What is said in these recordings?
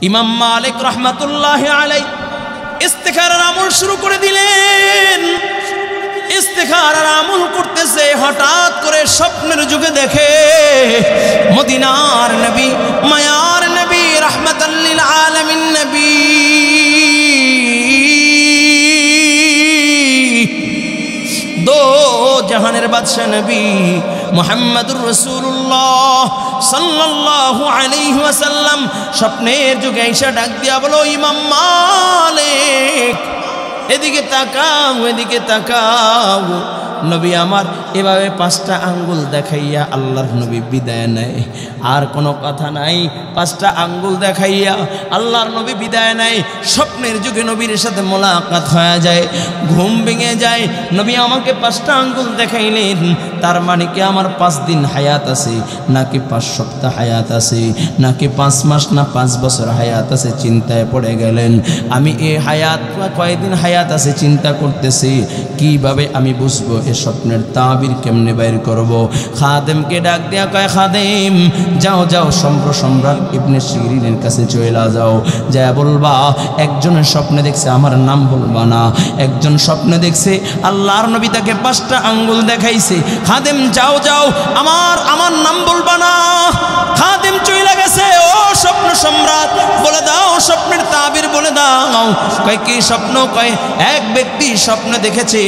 ইমাম মালিক রহমাতুল্লাহি আলাইহি ইস্তিখারার আমল শুরু করে দিলেন। ইস্তিখারার আমল করতেছে, হঠাৎ করে স্বপ্নের যুগে দেখে মদিনার নবী, মায়ার নবী, রাহমাতাল লিল আলামিন নবী দো জাহানের বাদশা নবী মুহাম্মদুর রাসূলুল্লাহ সাল্লাল্লাহু আলাইহি ওয়াসাল্লাম স্বপ্নের যুগে আয়েশা ডাক দিয়া বলো, ইমাম মালিক এদিকে তাকাও, এদিকে তাকাও। নবী আমার এভাবে 5টা আঙ্গুল দেখাইয়া আল্লাহর নবী বিদায় নেয়, আর কোনো কথা নাই। 5টা আঙ্গুল দেখাইয়া আল্লাহর নবী বিদায় নেয়। স্বপ্নের যুগে নবীর সাথে মোলাকাত হয়ে যায়, ঘুম ভেঙে যায়। নবী আমাকে 5টা আঙ্গুল দেখাইলেন, তার মানে কি আমার 5 দিন হায়াত আছে, নাকি 5 সপ্তাহ হায়াত আছে, নাকি 5 মাস না 5 বছর হায়াত আছে? চিন্তায় পড়ে গেলেন। আমি এই হায়াত কয়দিন হায়াত আছে চিন্তা করতেছি, কিভাবে আমি বুঝবো এ স্বপ্নের তাবির কেমনে বাইর করব? খাদেমকে ডাক দেয়া কয়, খাদেম যাও যাও সম্রাট ইবনে সিরিনের কাছে চলে যাও, যা বলবা একজনের স্বপ্নে দেখছে, আমার নাম বলবা না, একজন স্বপ্নে দেখছে আল্লাহর নবী তাকে 5টা আঙ্গুল দেখাইছে। খাদেম যাও যাও, আমার নাম বলবা না। খাদেম চলে গেছে। ও স্বপ্ন সম্রাট, বলে দাও স্বপ্নের তাবির বলে দাও। কয় কি স্বপ্ন? কয় এক ব্যক্তি স্বপ্নে দেখেছে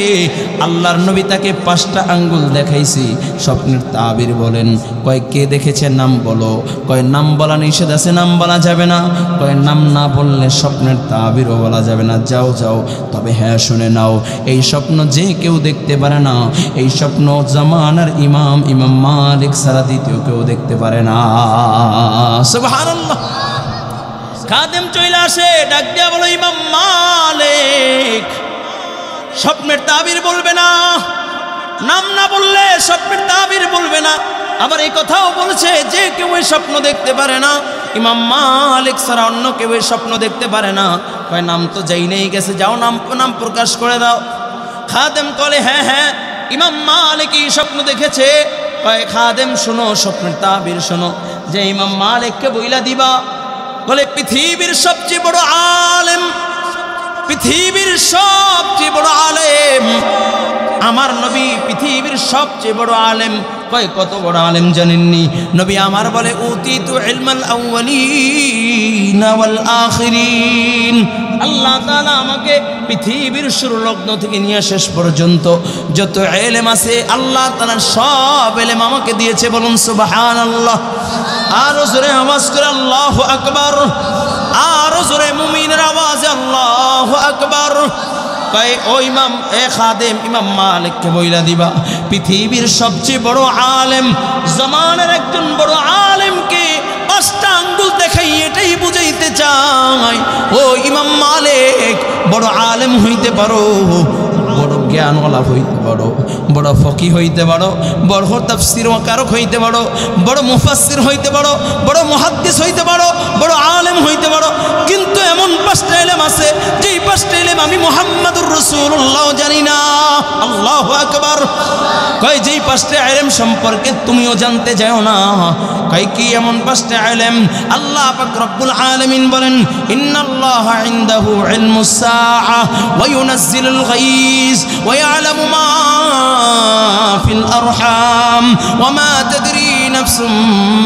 আল্লাহর নবী তাকে 5টা আঙ্গুল দেখাইছি। স্বপ্নের তাবির বলেন। কয় কে দেখেছে? নাম বলো। কয় নাম বলা নিষেধ আছে, নাম বলা যাবে না। কয় নাম না বললে স্বপ্নের তাবিরও বলা যাবে না। যাও যাও, তবে হ্যাঁ শুনে নাও, এই স্বপ্ন যে কেউ দেখতে পারে না, এই স্বপ্ন জামানার ইমাম মালিক ছাড়া দ্বিতীয় কেউ দেখতে পারে না। সুবহানাল্লাহ। খাদেম চলে আসে, ডাক দিয়া বলো, ইমাম মালিক স্বপ্নের তাবির বলবে না, নাম না বললে স্বপ্নের তাবির বলবে না। আবার এই কথাও বলছে যে কেউ এই স্বপ্ন দেখতে পারে না, ইমাম মালিক ছাড়া অন্য কেউ এই স্বপ্ন দেখতে পারে না। কয় নাম তো যাই নেই গেছে, যাও নাম প্রকাশ করে দাও। খাদেম বলে হ্যাঁ হ্যাঁ ইমাম মালিক এই স্বপ্ন দেখেছে। কয় খাদেম শোনো, স্বপ্নের তাবির শোনো, যে ইমাম মালিককে বইলা দিবা, বলে পৃথিবীর সবচেয়ে বড় আলেম, পৃথিবীর সবচেয়ে বড় আলেম আমার নবী, পৃথিবীর সবচেয়ে বড় আলেম। কয় কত বড় আলেম জানেননি? নবী আমার বলে উতিতু ইলমাল আউয়ালিন ওয়াল আখিরিন। আল্লাহ তাআলা আমাকে পৃথিবীর শুরু লগ্ন থেকে নিয়ে শেষ পর্যন্ত যত ইলম আছে আল্লাহ তাআলা সব ইলম আমাকে দিয়েছে। বলুন সুবহানাল্লাহ। আরো জোরে আওয়াজ করে আল্লাহু আকবার, আরো জোরে মুমিনের আওয়াজে আল্লাহু আকবার। কয় ও ইমাম, এ খাদেম ইমাম মালিককে বইলা দিবা, পৃথিবীর সবচেয়ে বড় আলেম, জামানের একজন বড় আলেমকে 5টা আঙ্গুল দেখাই এটাই বুঝাইতে চাই। ও ইমাম মালিক বড় আলেম হইতে পারো, বড় জ্ঞানওয়ালা হইতে পারো, বড় ফকি হইতে পারো, বড় তাফসীর কারক হইতে পারো, বড় মুফাসসির হইতে পারো, বড় মুহাদ্দিস হইতে পারো, বড় আলেম হইতে পারো, কিন্তু এমন 5টা ইলম আছে যেই 5টা ইলম আমি মুহাম্মদুর রাসূলুল্লাহ জানি না। আল্লাহু আকবার। কয় যেই 5টা ইলম সম্পর্কে তুমিও জানতে যাও না। কয় কি এমন 5টা ইলম? আল্লাহ পাক রব্বুল আলামিন বলেন, ইন্নাল্লাহা ইনদাহু ইলমুস সাআ ওয়া ইউনাজ্জিলুল গায়স ওয়া ইয়ালামু মা ফিল আরহাম ওয়া মা তাদরি নাফসুম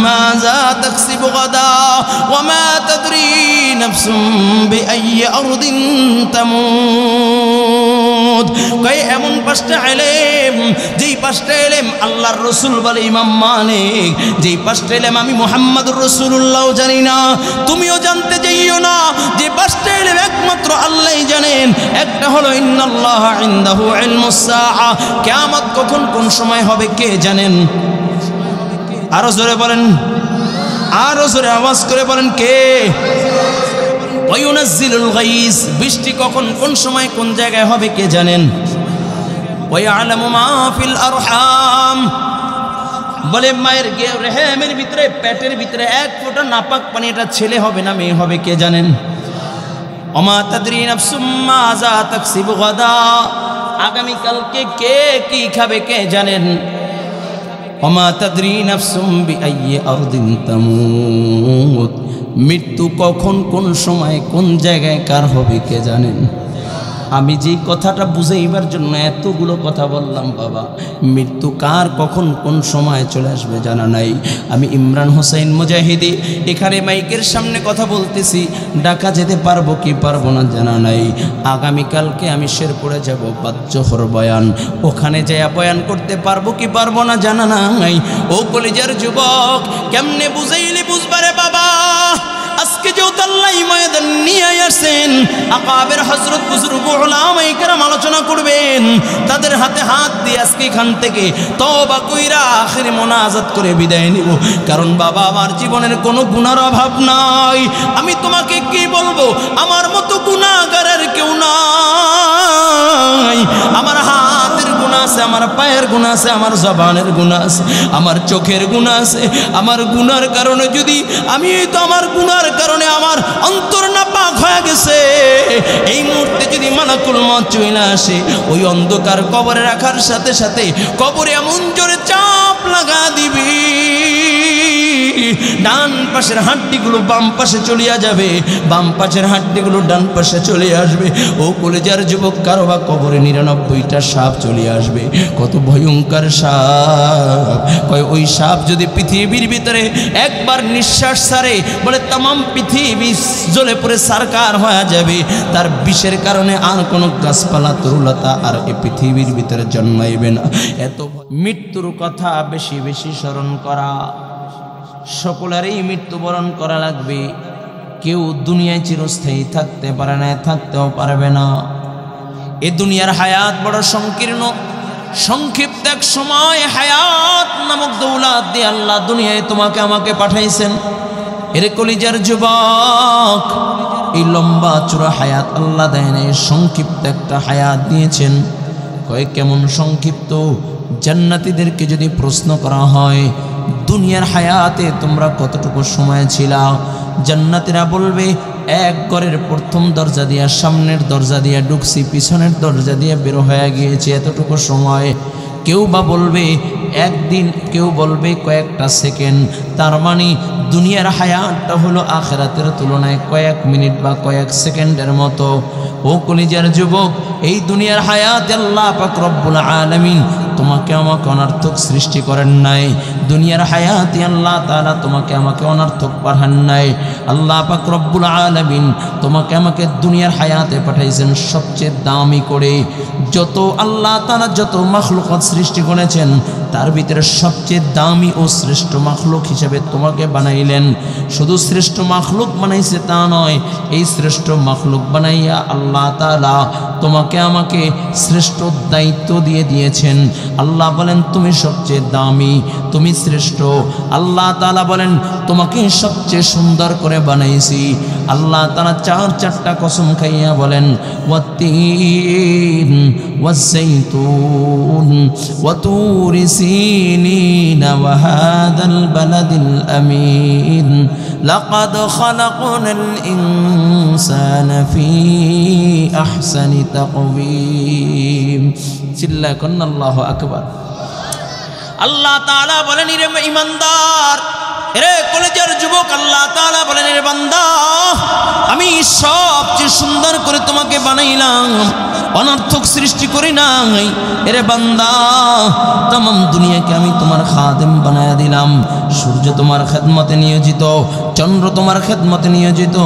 মাযা তাকসিবু গাদা ওয়া মা তাদরি নাফসুম বিআইয়ি আরদিন তামুত। কয় এমন 5টা ইলম, যেই 5টা ইলম আল্লাহর রাসূল বলে ইমাম মালিক, যেই 5টা ইলম আমি মুহাম্মদুর রাসূলুল্লাহ জানি না, তুমিও জানতে যাইও না। যে 5টা ইলম একমাত্র আল্লাহই জানেন। একটা হলো ইন্নাল্লাহা ইনদাহু ইলমুস সাআ, কিয়ামত কখন কোন সময় হবে কে জানেন? আরো জোরে বলেন, আরো জোরে আওয়াজ করে বলেন কে? ওয়া ইউনাজ্জিলুল গায়স, বৃষ্টি কখন কোন সময় কোন জায়গায় হবে কে জানেন? ওয়া ইয়ালামু মা ফিল আরহাম, বলে মায়ের রেহেমের ভিতরে, পেটের ভিতরে 1 ফোঁটা নাপাক পানি, এটা ছেলে হবে না মেয়ে হবে কে জানেন? ওমা তাদরি নাফসুম মাযা তাকসিবু গাদা, আগামী কালকে কে কি খাবে কে জানেন? ওমা তাদরি নাফসুম বিআইয়ি আরদিন তামুত, মৃত্যু কখন কোন সময় কোন জায়গায় কার হবে কে জানেন? আমি যেই কথাটা বুঝাইবার জন্য এতগুলো কথা বললাম বাবা, মৃত্যু কার কখন কোন সময় চলে আসবে জানা নাই। আমি ইমরান হোসেন মুজাহিদি এখানে মাইকের সামনে কথা বলতেছি, ঢাকা যেতে পারবো কি পারবো না জানা নাই। আগামীকালকে আমি শেরপুরে যাব বাচ্চহর বয়ান, ওখানে যাইয়া বয়ান করতে পারবো কি পারবো না জানা নাই। ও কলিজার যুবক, কেমনে বুঝাইলে বুঝবারে বাবা? আজকে যেহেতু আল্লাহ ময়দান নিয়ে আসেন, আকাবের হযরত বুজুর্গ উলামায়ে কেরাম আলোচনা করবেন, তাদের হাতে হাত দিয়ে আজকে এখান থেকে তওবা কইরা আখিরি মোনাজাত করে বিদায় নিব। কারণ বাবা, আমার জীবনের কোনো গুনার অভাব নাই। আমি তোমাকে কি বলবো, আমার মতো গুনাহগারের কেউ নাই। আমার হাতের গুনাহ আছে, আমার পায়ের গুনাহ আছে, আমার জবানের গুনাহ আছে, আমার চোখের গুনাহ আছে। আমার গুনার কারণে যদি আমি তো আমার গুনার কারণে আমার অন্তর নাপাক হয়ে গেছে, এই মুহূর্তে যদি মালাকুল মউত চলে আসে, ওই অন্ধকার কবরে রাখার সাথে সাথে কবরে এমন জোরে চাপ লাগা দিবি, ডান পাশের হাড্ডিগুলো বাম পাশে চলিয়া যাবে, বাম পাশের হাড্ডিগুলো ডান পাশে চলে আসবে। ও কলেজার যুবক, কারো বা কবরে 99টা সাপ চলে আসবে। কত ভয়ঙ্কর সাপ! কয় ওই সাপ যদি পৃথিবীর ভিতরে একবার নিঃশ্বাস ছাড়ে, বলে তামাম পৃথিবী জ্বলে পড়ে সারকার হয়ে যাবে। তার বিষের কারণে আর কোনো গাছপালা তরুলতা আর এই পৃথিবীর ভিতরে জন্মাইবে না। এত মৃত্যুর কথা বেশি বেশি স্মরণ করা। সকলেরই মৃত্যুবরণ করা লাগবে। কেউ দুনিয়ায় চিরস্থায়ী থাকতে পারে না, থাকতেও পারবে না। এ দুনিয়ার হায়াত বড় সংকীর্ণ, সংক্ষিপ্ত এক সময় হায়াত নামক দৌলত দিয়ে আল্লাহ দুনিয়ায় তোমাকে আমাকে পাঠাইছেন। এর কলিজার যুবক, এই লম্বা চূড়া হায়াত আল্লাহ দেন, এই সংক্ষিপ্ত একটা হায়াত দিয়েছেন। কয় কেমন সংক্ষিপ্ত? জান্নাতীদেরকে যদি প্রশ্ন করা হয়, দুনিয়ার হায়াতে তোমরা কতটুকু সময় ছিলা, জান্নাতীরা বলবে, এক ঘরের প্রথম দরজা দিয়া সামনের দরজা দিয়া ঢুকছি, পিছনের দরজা দিয়ে বের হয়ে গিয়েছে এতটুকু সময়। কেউ বা বলবে একদিন, কেউ বলবে কয়েকটা সেকেন্ড। তার মানে দুনিয়ার হায়াতটা হলো আখিরাতের তুলনায় কয়েক মিনিট বা কয়েক সেকেন্ডের মতো। ও কলিজার যুবক, এই দুনিয়ার হায়াতে আল্লাহ পাক রব্বুল আলামিন তোমাকে আমাকে অনর্থক সৃষ্টি করেন নাই। দুনিয়ার হায়াতে আল্লাহ তাআলা তোমাকে আমাকে অনর্থক পাঠান নাই। আল্লাহ পাক রব্বুল আলামিন তোমাকে আমাকে দুনিয়ার হায়াতে পাঠাইছেন সবচেয়ে দামি করে। যত আল্লাহ তাআলা যত মাখলুকাত সৃষ্টি করেছেন, তার ভিতরে সবচেয়ে দামি ও শ্রেষ্ঠ মাখলুক হিসেবে তোমাকে বানাইলেন। শুধু শ্রেষ্ঠ মাখলুক বানাইছে তা নয়, এই শ্রেষ্ঠ মাখলুক বানাইয়া আল্লাহ তাআলা তোমাকে আমাকে শ্রেষ্ঠ দায়িত্ব দিয়ে দিয়েছেন। আল্লাহ বলেন তুমি সবচেয়ে দামি, তুমি শ্রেষ্ঠ। আল্লাহ তাআলা বলেন তোমাকে সবচেয়ে সুন্দর করে বানাইছি। আল্লাহ তাআলা চারটা কসম খাইয়া বলেন, ওয়াত্তিন ওয়াজ্জাইতুন ওয়াতুরি সিনিন ওয়া হাদাল বালাদিল আমিন লাকাদ খালাকনাল ইনসানা ফি আহসানি তাকওয়িম। চিল্লায় কন্না আল্লাহু আকবার। আল্লাহ তাআলা বলেন, রে ঈমানদার, রে কলেজের যুবক, আল্লাহ তাআলা বলেন, রে বান্দা, আমি সবচেয়ে সুন্দর করে তোমাকে বানাইলাম, অনর্থক সৃষ্টি করি নাই। এরে বান্দা, তামাম দুনিয়াকে আমি তোমার খাদেম বানায়া দিলাম। সূর্য তোমার খেদমতে নিয়োজিত, চন্দ্র তোমার খেদমতে নিয়োজিত,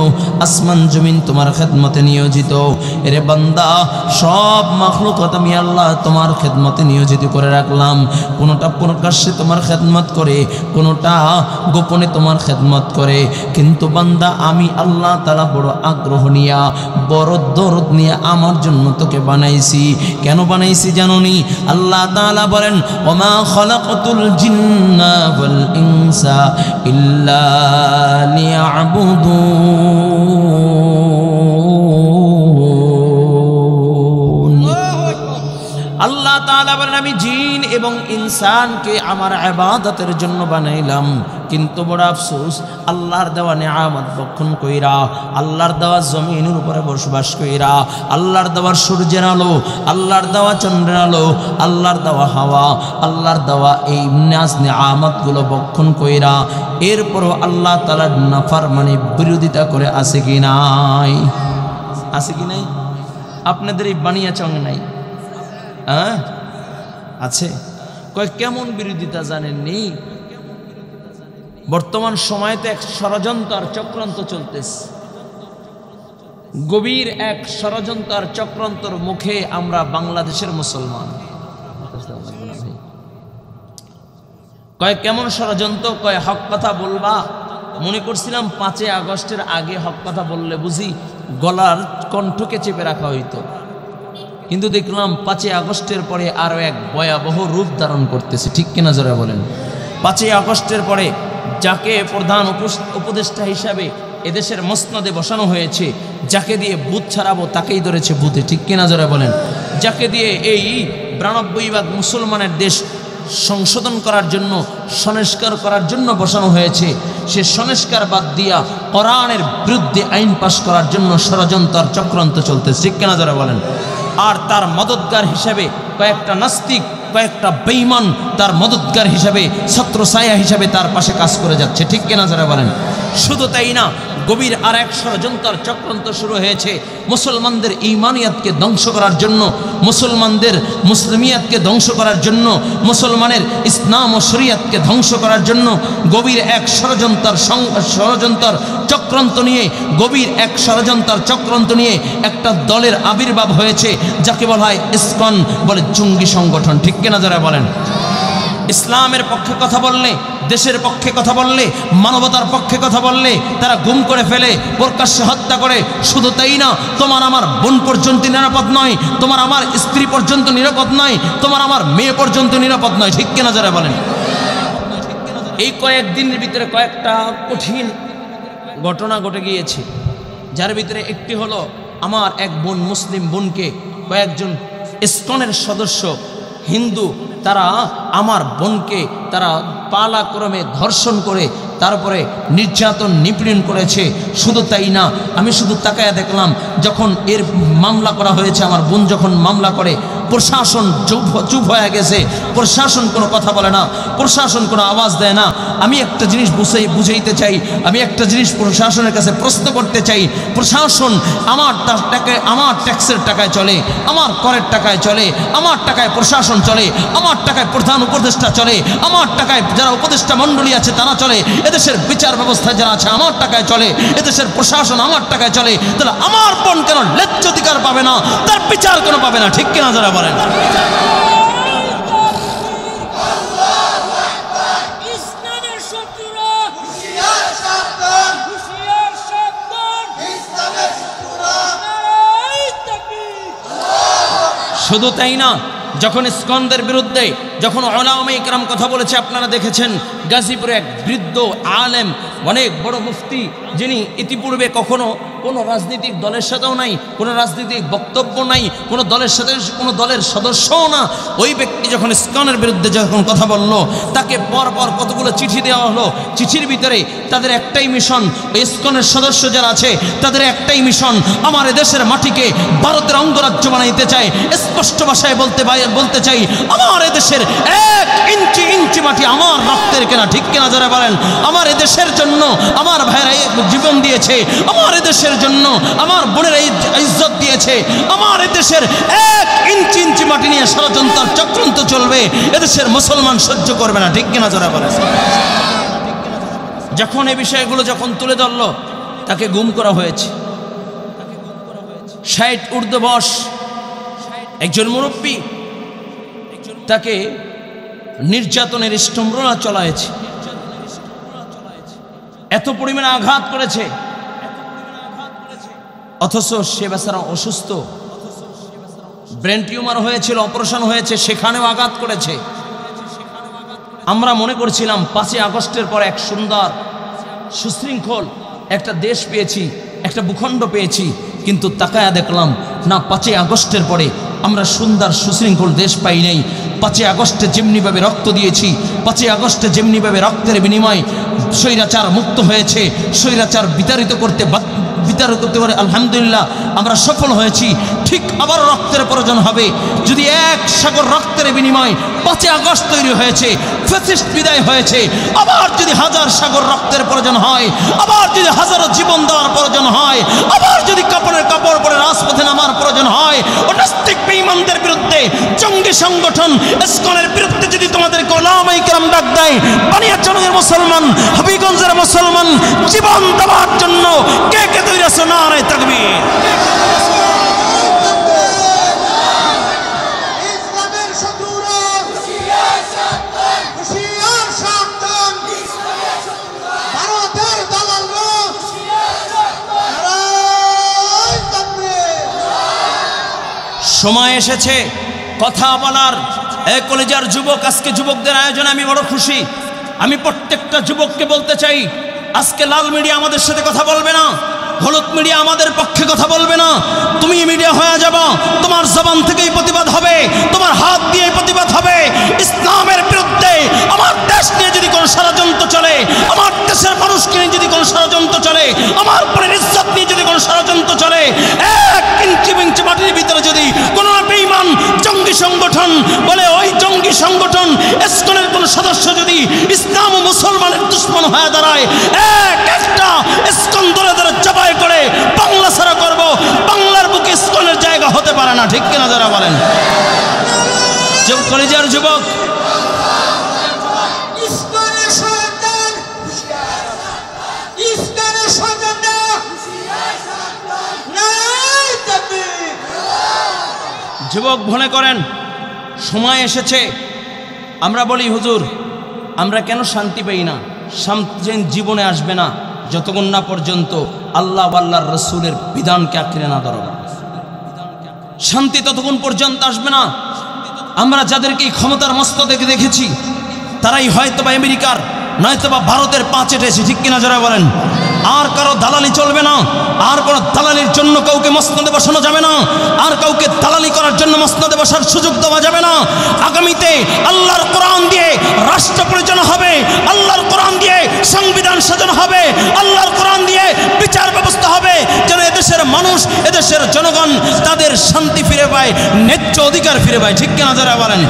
আসমান জমিন তোমার খেদমতে নিয়োজিত। এরে বান্দা, সব মাখলুকাত আমি আল্লাহ তোমার খেদমতে নিয়োজিত করে রাখলাম। কোনোটা প্রকাশ্যে তোমার খেদমত করে, কোনোটা গোপনে তোমার খেদমত করে। কিন্তু বান্দা, আমি আল্লাহ তাআলা বড় আগ্রহ নিয়া, বড় দরদ নিয়ে আমার জন্য তোকে বানাইছি। কেন বানাইছি জানোনি? আল্লাহ তাআলা বলেন, ওমা খালাকাতুল জিন্না ওয়াল ইনসা ইল্লা লিয়াবুদুন। আল্লাহ তাআলা বলেন, আমি জিন এবং ইনসানকে আমার ইবাদতের জন্য বানাইলাম, কিন্তু বড় আফসোস আল্লাহর দেওয়া নিয়ামত ভক্ষণ কইরা, আল্লাহর দেওয়া জমিনের উপরে বসবাস কইরা, আল্লাহর দেওয়া সূর্যের আলো, আল্লাহর দেওয়া চন্দ্রের আলো, আল্লাহর দেওয়া হাওয়া, আল্লাহর দেওয়া এই নিয়ামতগুলো ভক্ষণ কইরা এরপরও আল্লাহ তাআলার নাফরমানি বিরোধিতা করে আছে কি নাই? আছে কি নাই? আপনাদের এই বানিয়া চং নাই? হ্যাঁ আছে। কয় কেমন বিরোধিতা জানেননি? বর্তমান সময়তে এক ষড়যন্ত্র চক্রান্ত চলতেছে, গভীর এক ষড়যন্ত্র চক্রান্তর মুখে আমরা বাংলাদেশের মুসলমান। কয় কেমন ষড়যন্ত্র? কয় হক কথা বলবা। মনে করছিলাম 5 আগস্টের আগে হক কথা বললে বুঝি গলার কণ্ঠকে চেপে রাখা হইতো, কিন্তু দেখলাম 5 আগস্টের পরে আরো এক ভয়াবহ রূপ ধারণ করতেছে। ঠিক কিনা জোরে বলেন? 5 আগস্টের পরে যাকে প্রধান উপদেষ্টা হিসাবে এদেশের মসনদে বসানো হয়েছে, যাকে দিয়ে বুথ ছাড়াবো তাকেই ধরেছে বুথে। ঠিক কিনা জোরে বলেন? যাকে দিয়ে এই 92 মুসলমানের দেশ সংশোধন করার জন্য, সংস্কার করার জন্য বসানো হয়েছে, সে সংস্কার বাদ দিয়া কোরআনের বিরুদ্ধে আইন পাশ করার জন্য ষড়যন্ত্র চক্রান্ত চলতেছে। ঠিক কিনা জোরে বলেন? আর তার মদতগার হিসেবে কয়েকটা নাস্তিক, কয়েকটা বেঈমান তার মদতগার হিসাবে, ছত্রছায়া হিসাবে তার পাশে কাজ করে যাচ্ছে। ঠিক কিনা যারা বলেন? শুধু তাই না, গভীর আর এক ষড়যন্ত্র চক্রান্ত শুরু হয়েছে মুসলমানদের ঈমানিয়াতকে ধ্বংস করার জন্য, মুসলমানদের মুসলিমিয়াতকে ধ্বংস করার জন্য, মুসলমানের ইসলাম ও শরিয়াতকে ধ্বংস করার জন্য গভীর এক ষড়যন্ত্র চক্রান্ত নিয়ে, গভীর এক ষড়যন্ত্র চক্রান্ত নিয়ে একটা দলের আবির্ভাব হয়েছে, যাকে বলা হয় ইসকন, বলে জঙ্গি সংগঠন। ঠিক কিনা যারা বলেন? ইসলামের পক্ষে কথা বললে, দেশের পক্ষে কথা বললে, মানবতার পক্ষে কথা বললে তারা গুম করে ফেলে, প্রকাশ্যে হত্যা করে। শুধু তাই না, তোমার আমার বোন পর্যন্ত নিরাপদ নয়, তোমার আমার স্ত্রী পর্যন্ত নিরাপদ নয়, তোমার আমার মেয়ে পর্যন্ত নিরাপদ নয়। ঠিক কিনা যারা বলেন? এই কয়েকদিনের ভিতরে কয়েকটা কঠিন ঘটনা ঘটে গিয়েছে, যার ভিতরে একটি হলো আমার এক বোন, মুসলিম বোনকে কয়েকজন ইসকনের সদস্য হিন্দু, তারা আমার বোনকে তারা পালাক্রমে ধর্ষণ করে তারপরে নির্যাতন নিপীড়ন করেছে। শুধু তাই না, আমি শুধু তাকায়া দেখলাম যখন এর মামলা করা হয়েছে, আমার বোন যখন মামলা করে, প্রশাসন চুপ হয়ে গেছে, প্রশাসন কোনো কথা বলে না, প্রশাসন কোনো আওয়াজ দেয় না। আমি একটা জিনিস বুঝাইতে চাই, আমি একটা জিনিস প্রশাসনের কাছে প্রশ্ন করতে চাই। প্রশাসন আমার ট্যাক্সের টাকায় চলে, আমার করের টাকায় চলে, আমার টাকায় প্রশাসন চলে, আমার টাকায় প্রধান উপদেষ্টা চলে, আমার টাকায় যারা উপদেষ্টা মণ্ডলী আছে তারা চলে, এদেশের বিচার ব্যবস্থা যারা আছে আমার টাকায় চলে, এদেশের প্রশাসন আমার টাকায় চলে, তাহলে আমার বোন কেন ন্যায্য অধিকার পাবে না, তার বিচার কেন পাবে না? ঠিক কিনা যারা বলেন? শুধু তাই না, যখন ইসকনদের বিরুদ্ধে যখন উলামা ইকরাম কথা বলেছে, আপনারা দেখেছেন গাজীপুরে এক বৃদ্ধ আলেম, অনেক বড় মুফতি, যিনি ইতিপূর্বে কখনো কোনো রাজনৈতিক দলের সাথেও নাই, কোনো রাজনৈতিক বক্তব্য নাই, কোনো দলের সাথে কোনো দলের সদস্যও না, ওই ব্যক্তি যখন ইসকনের বিরুদ্ধে যখন কথা বলল, তাকে পরপর কতগুলো চিঠি দেওয়া হলো। চিঠির ভিতরে তাদের একটাই মিশন, ইসকনের সদস্য যারা আছে তাদের একটাই মিশন, আমার এদেশের মাটিকে ভারতের অঙ্গরাজ্য বানাইতে চায়। স্পষ্ট ভাষায় বলতে চাই, আমার এদেশের 1 ইঞ্চি মাটি আমার রক্তের কেনা। ঠিক কিনা যারা বলেন? আমার এদেশের জন্য আমার ভাইরা জীবন দিয়েছে, আমার এদেশের জন্য আমার বোনেরা ইজ্জত দিয়েছে, আমার এদেশের 1 ইঞ্চি মাটি নিয়ে ষড়যন্ত্র চক্রান্ত চলবে, এদেশের মুসলমান সহ্য করবে না। ঠিক কিনা যারা বলেন? যখন এই বিষয়গুলো যখন তুলে ধরলো, তাকে গুম করা হয়েছে। 60 ঊর্ধ্ব বয়স একজন মুরব্বী, তাকে নির্যাতনের স্তম্ভনা চলাইছে, এত পরিমাণে আঘাত করেছে, অথচ সে বেচারা অসুস্থ, ব্রেন টিউমার হয়েছিল, অপারেশন হয়েছে, সেখানেও আঘাত করেছে। আমরা মনে করছিলাম 5 আগস্টের পর এক সুন্দর সুশৃঙ্খল একটা দেশ পেয়েছি, একটা ভূখণ্ড পেয়েছি, কিন্তু তাকায়া দেখলাম না, 5 আগস্টের পরে আমরা সুন্দর সুশৃঙ্খল দেশ পাই নাই। 5 আগস্টে যেমনিভাবে রক্ত দিয়েছি, 5 আগস্টে যেমনিভাবে রক্তের বিনিময়ে স্বৈরাচার মুক্ত হয়েছে, স্বৈরাচার বিতাড়িত করতে পারে আলহামদুলিল্লাহ আমরা সফল হয়েছি। ঠিক আবার রক্তের প্রয়োজন হবে। যদি 1 সাগর রক্তের বিনিময়ে 5 আগস্ট তৈরি হয়েছে, ফ্যাসিস্ট বিদায় হয়েছে, আবার যদি 1000 সাগর রক্তের প্রয়োজন হয়, আবার যদি হাজারো জীবন দেওয়ার প্রয়োজন হয়, আবার যদি কাপড়ের কাপড় পরে রাজপথে নামার প্রয়োজন হয়, ও নাস্তিক বেঈমানদের বিরুদ্ধে, জঙ্গি সংগঠন ইসকনের বিরুদ্ধে যদি তোমাদেরকে ওলামায়ে কেরাম ডাক দেয়, বানিয়াচংয়ের মুসলমান, হবিগঞ্জের মুসলমান জীবন দেওয়ার জন্য কে কে তৈরি আছো? নারে তাকবীর। সময় এসেছে কথা বলার। কলেজার যুবক, আজকে যুবকদের আয়োজনে আমি বড় খুশি। আমি প্রত্যেকটা যুবককে বলতে চাই, আজকে লাল মিডিয়া আমাদের সাথে কথা বলবে না, হলুদ মিডিয়া আমাদের পক্ষে কথা বলবে না। তুমি মিডিয়া হয়ে যাবা, তোমার জবান থেকেই প্রতিবাদ হবে, তোমার হাত দিয়ে প্রতিবাদ হবে। ইসলামের বিরুদ্ধে, আমার দেশ নিয়ে যদি কোনো ষড়যন্ত্র চলে, আমার দেশের মানুষকে নিয়ে যদি কোনো ষড়যন্ত্র চলে, আমার পরের ইজ্জত নিয়ে যদি কোনো ষড়যন্ত্র চলে, 1 ইঞ্চি মাটির ভিতরে যদি কোনো বেঈমান জঙ্গি সংগঠন বলে, ওই জঙ্গি সংগঠন ইসকনের কোনো সদস্য যদি ইসলাম ও মুসলমানের দুশ্মন হয়ে দাঁড়ায়, একটা ইসকন ধরে ধরে জবাই করে বাংলা ছাড়া করব। বাংলার বুকে ইসকনের জায়গা হতে পারে না, ঠিক কিনা যারা বলেন? কলেজার যুবক, যুবক মনে করেন সময় এসেছে। আমরা বলি হুজুর আমরা কেন শান্তি পাই না? শান্তি জীবনে আসবে না যতক্ষণ না পর্যন্ত আল্লাহ আল্লাহর রসুলের বিধানকে আঁকড়ে না ধরব। শান্তি ততক্ষণ পর্যন্ত আসবে না। আমরা যাদেরকে ক্ষমতার মস্তকে দেখেছি তারাই হয়তোবা আমেরিকার নয়তোবা ভারতের পা চেটেছে, ঠিক কিনা যারা বলেন? আর কারো দালালি চলবে না, আর কোনো দালালির জন্য কাউকে মসনদে বসানো যাবে না, আর কাউকে দালালি করার জন্য মসনদে বসার সুযোগ দেওয়া যাবে না। আগামীতে আল্লাহর কোরআন দিয়ে রাষ্ট্র পরিচালনা হবে, আল্লাহর কোরআন দিয়ে সংবিধান সাজানো হবে, আল্লাহর কোরআন দিয়ে বিচার ব্যবস্থা হবে, যেন এদেশের মানুষ, এদেশের জনগণ তাদের শান্তি ফিরে পায়, ন্যায্য অধিকার ফিরে পায়, ঠিক কিনা যারা বলেন?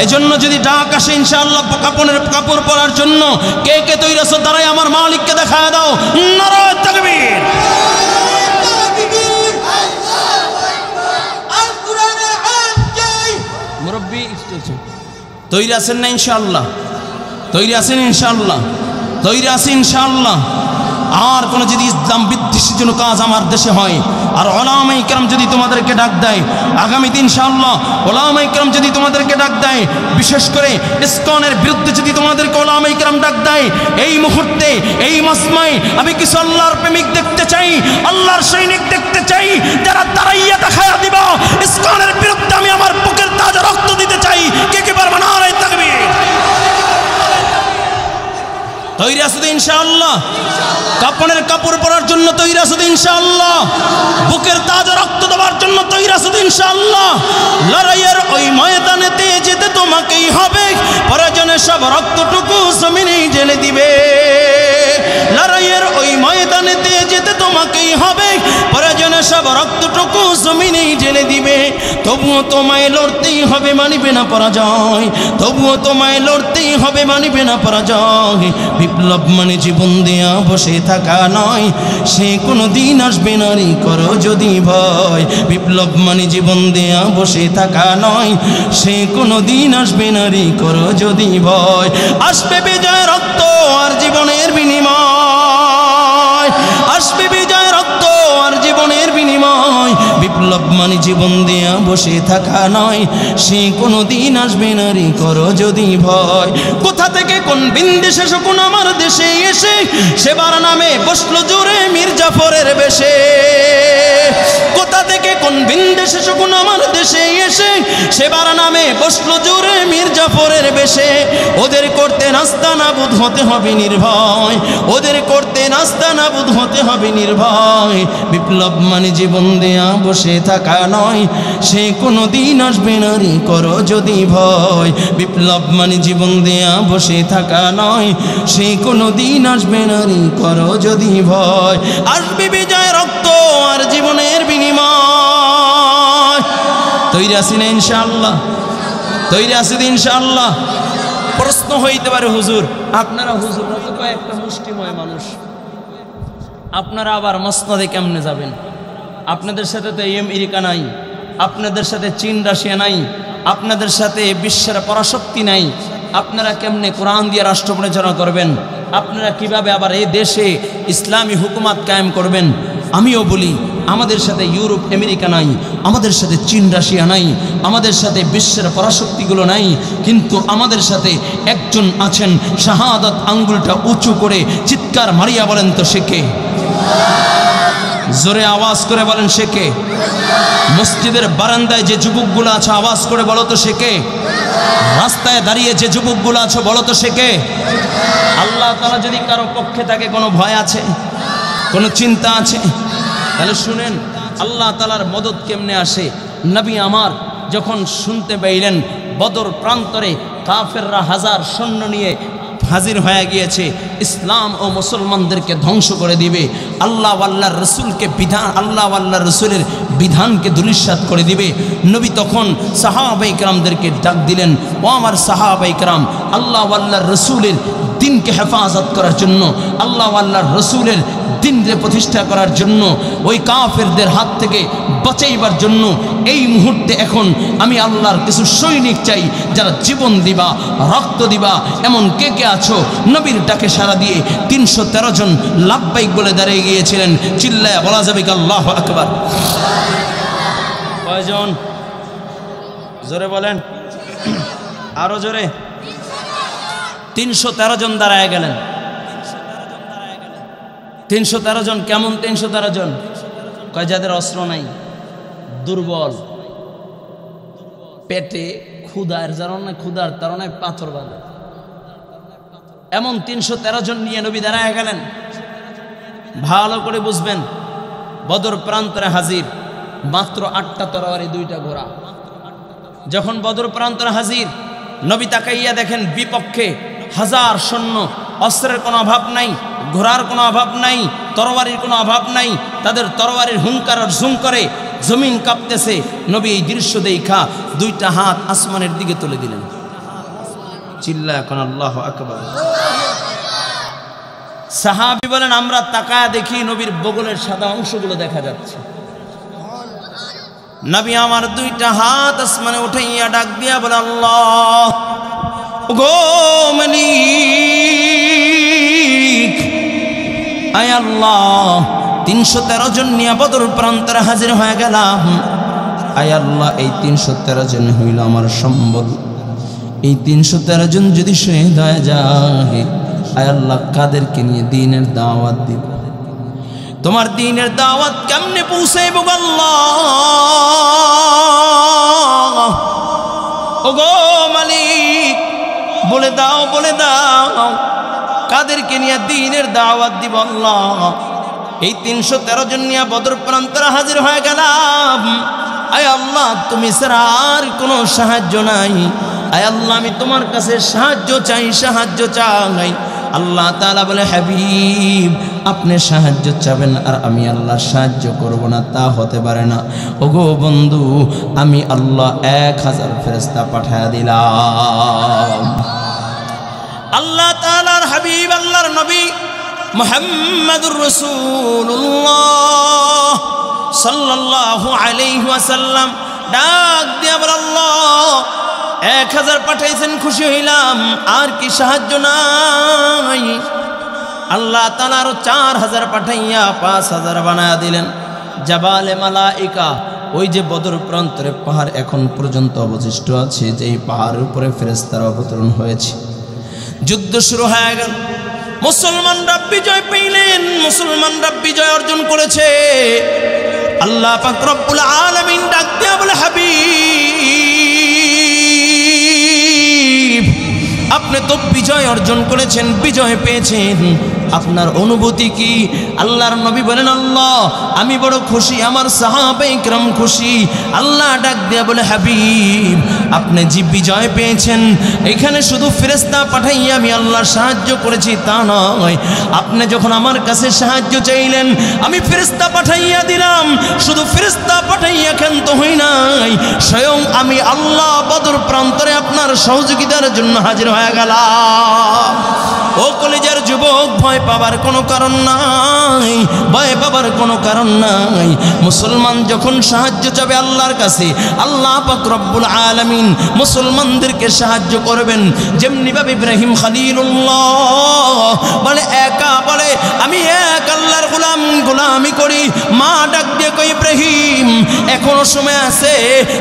এই জন্য যদি ডাক আসে ইনশাআল্লাহ কাপড় পরার জন্য, কে কে তৈরি আছো তারাই আমার মালিককে দেখায় দাও। নারে তাকবীর। মুরব্বি তৈরি আছেন না? ইনশাআল্লাহ তৈরি আছেন? ইনশাআল্লাহ তৈরি আছে ইনশাআল্লাহ। আর কোনো যদি ইসলাম বিদ্বেষী কোনো কাজ আমার দেশে হয়, আর ওলামায়ে কেরাম যদি তোমাদেরকে ডাক দেয় আগামীতে ইনশাআল্লাহ, ওলামায়ে কেরাম যদি তোমাদেরকে ডাক দেয়, বিশেষ করে ইসকনের বিরুদ্ধে যদি তোমাদেরকে ওলামায়ে কেরাম ডাক দেয়, এই মুহূর্তে এই মাসমায় আমি কিছু আল্লাহর প্রেমিক দেখতে চাই, আল্লাহর সৈনিক দেখতে চাই, যারা দাঁড়াইয়া দেখায়া দিবা ইসকনের বিরুদ্ধে আমি আমার বুকের তাজা রক্ত দিতে চাই। কে কে পারবে? নারে তাকবীর। তৈরি আছো তো ইনশাআল্লাহ? কাপড়ের কাপড় পরার জন্য তৈরি আছো তো ইনশাআল্লাহ? বুকের তাজা রক্ত দেওয়ার জন্য তৈরি আছো তো ইনশাআল্লাহ? লড়াইয়ের ওই ময়দানেতে যেতে তোমাকেই হবে, প্রয়োজনে সব রক্তটুকু জমিনে ঢেলে দিবে। লড়াইয়ের ওই ময়দানেতে যেতে তোমাকেই হবে, প্রয়োজনে সব রক্তটুকু জমিনে ঢেলে দিবে। তবুও তোমায় লড়তেই হবে, মানিবে না পরাজয়। তবুও তোমায় লড়তেই হবে, মানিবে না পরাজয়। বিপ্লব মানে জীবন দেয়া বসে থাকা নয়, সে কোনো দিন আসবে না রে করো যদি ভয়। বিপ্লব মানে জীবন দেয়া বসে থাকা নয়, সে কোনো দিন আসবে না রে করো যদি ভয়। আসবে বিজয় রক্ত আর জীবনের বিনিময়, আসবে বিজয় রক্ত আর জীবনের বিনিময়। বিপ্লব মানে জীবন দেয়া বসে থাকা নয়, সে কোনো দিন আসবে না রে করো যদি ভয়। কোথা থেকে কোন বিন্দেশে শকুন আমার দেশে এসে সেবার নামে বসলো জোরে মীর জাফরের বেশে। কোথা থেকে কোন বিন্দেশে শকুন আমার দেশে এসে সেবার নামে বসলো জোরে মীর জাফরের বেশে। ওদের করতে নাস্তা নাবুদ হতে হবে নির্ভয়, ওদের করতে নাস্তা নাবুদ হতে হবে নির্ভয়। বিপ্লব মানে জীবন দেয়া বসে থাকা নয়, সে কোনো দিন আসবে না রে করো যদি ভয়। বিপ্লব মানে জীবন দেয়া বসে থাকা নয়, সে কোনো দিন আসবে না রে করো যদি ভয়। আসবে বিজয় রক্ত আর জীবনের বিনিময়। তৈরি আছি না ইনশাআল্লাহ? তৈরি আছি তো ইনশাআল্লাহ? প্রশ্ন হইতে পারে হুজুর আপনারা হুজুররা তো কয়েকটা মুষ্টিময় মানুষ, আপনারা আবার মসনদে কেমনে যাবেন? আপনাদের সাথে তো আমেরিকা নাই, আপনাদের সাথে চীন রাশিয়া নাই, আপনাদের সাথে বিশ্বের পরাশক্তি নাই, আপনারা কেমনে কোরআন দিয়ে রাষ্ট্র পরিচালনা করবেন? আপনারা কিভাবে আবার এই দেশে ইসলামী হুকুমাত কায়েম করবেন? আমিও বলি আমাদের সাথে ইউরোপ আমেরিকা নাই, আমাদের সাথে চীন রাশিয়া নাই, আমাদের সাথে বিশ্বের পরাশক্তিগুলো নাই, কিন্তু আমাদের সাথে একজন আছেন, শাহাদাত আঙ্গুলটা উঁচু করে চিৎকার মারিয়া বলেন তো সে কে? জোরে আওয়াজ করে বলেন সে কে? মসজিদের বারান্দায় যে যুবকগুলো আছে আওয়াজ করে বলো তো সে কে? রাস্তায় দাঁড়িয়ে যে যুবকগুলো আছে বলো তো সে কে? আল্লাহ তাআলা যদি কারো পক্ষে থাকে কোনো ভয় আছে, কোনো চিন্তা আছে? তাহলে শুনেন আল্লাহ তাআলার মদত কেমনে আসে। নবী আমার যখন শুনতে পাইলেন বদর প্রান্তরে কাফেররা হাজার সৈন্য নিয়ে হাজির হয়ে গিয়েছে, ইসলাম ও মুসলমানদেরকে ধ্বংস করে দিবে, আল্লাহ আল্লাহর রসুলকে বিধান, আল্লাহ আল্লাহর রসুলের বিধানকে ধূলিসাৎ করে দিবে, নবী তখন সাহাবায়ে কেরামদেরকে ডাক দিলেন, ও আমার সাহাবায়ে কেরাম, আল্লাহ আল্লাহর রসুলের দিনকে হেফাজত করার জন্য, আল্লাহ আল্লাহর রসুলের দিনকে প্রতিষ্ঠা করার জন্য, ওই কাফেরদের হাত থেকে বাঁচাইবার জন্য এই মুহূর্তে এখন আমি আল্লাহর কিছু সৈনিক চাই যারা জীবন দিবা, রক্ত দিবা। এমন কে কে আছো? নবীর ডাকে সাড়া দিয়ে 313 জন লাব্বাইক বলে দাঁড়িয়ে গিয়েছিলেন। চিল্লায়া বলা যাবে কি আল্লাহু আকবার? কয়জন? জোরে বলেন, আরো জোরে। 313 জন দাঁড়ায় গেলেন। 313 জন কেমন? 313 জন কয় যাদের অস্ত্র নাই, দুর্বল, পেটে ক্ষুধার যারা নাই, ক্ষুধার তারা নাই, পাথর বাঁধা, এমন 313 জন নিয়ে নবী দাঁড়ায় গেলেন। ভালো করে বুঝবেন, বদর প্রান্তরে হাজির, মাত্র 8টা তরবারি 2টা ঘোড়া। যখন বদর প্রান্তরে হাজির, নবী তাকাইয়া দেখেন বিপক্ষে হাজার সৈন্য, অস্ত্রের কোনো অভাব নাই, ঘোড়ার কোনো অভাব নাই, তরবারির কোনো অভাব নাই। তাদের তরবারির হুঙ্কার আর ঝুম করে জমিন কাঁপতেছে। নবী এই দৃশ্য দেখা 2টা হাত আসমানের দিকে তুলে দিলেন। চিল্লা এখন আল্লাহু আকবার। সাহাবী বলেন আমরা তাকায়া দেখি নবীর বগলের সাদা অংশগুলো দেখা যাচ্ছে। নবী আমার 2টা হাত আসমানে উঠাইয়া ডাক দিয়া বলে, আল্লাহ গো মালিক, আয় আল্লাহ 313 জন নিয়ে বদর প্রান্তরে হাজির হয়ে গেলাম। আয় আল্লাহ এই 313 জন হইল আমার সম্বল, এই 313 জন যদি শহীদ হয়ে যায়, আয় আল্লাহ কাদেরকে নিয়ে দ্বীনের দাওয়াত দিব? তোমার দ্বীনের দাওয়াত কেমনে পৌঁছাইব আল্লাহ? ওগো মালিক বলে দাও, বলে দাও কাদেরকে নিয়ে দ্বীনের দাওয়াত দিব আল্লাহ? এই 313 জন নিয়ে বদর প্রান্তরে হাজির হয়ে গেলাম। আয় আল্লাহ তুমি ছাড়া আর কোনো সাহায্য নাই। আয় আল্লাহ আমি তোমার কাছে সাহায্য চাই, সাহায্য চাই। আল্লাহ তাআলা বলে, হাবিব আপনি সাহায্য চাবেন আর আমি আল্লাহ সাহায্য করব না, তা হতে পারে না। ওগো বন্ধু, আমি আল্লাহ 1000 ফেরেশতা পাঠায়া দিলাম। আল্লাহ তাআলার হাবিব, আল্লাহর নবী মুহাম্মাদুর রাসূলুল্লাহ সাল্লাল্লাহু আলাইহি ওয়াসাল্লাম ডাক দিয়া বলে, আল্লাহ 1000 পাঠাইছেন, খুশি হইলাম, আর কি সাহায্য নাই? আল্লাহ তাআলা আরো 4000 পাঠাইয়া 5000 বানায়া দিলেন। জাবালে মালাইকা, ওই যে বদর প্রান্তরে পাহাড় এখন পর্যন্ত অবশিষ্ট আছে, যেই পাহাড়ের উপরে ফেরেশতারা অবতরণ হয়েছে। যুদ্ধ শুরু হয়ে গেল, মুসলমানরা বিজয় পেলেন, মুসলমানরা বিজয় অর্জন করেছে। আল্লাহ পাক রব্বুল আলামিন ডাক দিয়া বলে, হাবিব আপনি তো বিজয় অর্জন করেছেন, বিজয় পেয়েছেন, আপনার অনুভূতি কি? আল্লাহর নবী বলেন, আল্লাহ আমি বড় খুশি, আমার সাহাবায়ে কিরাম খুশি। আল্লাহ ডাক দিয়া বলে, হাবিব আপনি যে বিজয় পেয়েছেন, এখানে শুধু ফেরেশতা পাঠাইয়া আমি আল্লাহর সাহায্য করেছি তা নয়, আপনি যখন আমার কাছে সাহায্য চাইলেন আমি ফেরেশতা পাঠাইয়া দিলাম। শুধু ফেরেশতা পাঠাইয়া ক্ষান্ত হই নাই, স্বয়ং আমি আল্লাহ বদর প্রান্তরে আপনার সহযোগিতার জন্য হাজির হয়ে গেলাম। ও কলেজের যুবক, ভয় পাবার কোনো কারণ নাই, ভয় পাবার কোনো কারণ নাই। মুসলমান যখন সাহায্য চাবে আল্লাহর কাছে, আল্লাহ পাক রব্বুল আলামিন মুসলমানদেরকে সাহায্য করবেন। যেমনিভাবে ইব্রাহিম খলিলুল্লাহ বলে, একা বলে আমি এক আল্লাহর গোলামি করি। মা ডাক দিয়ে কই, ইব্রাহিম এখনো সময় আছে,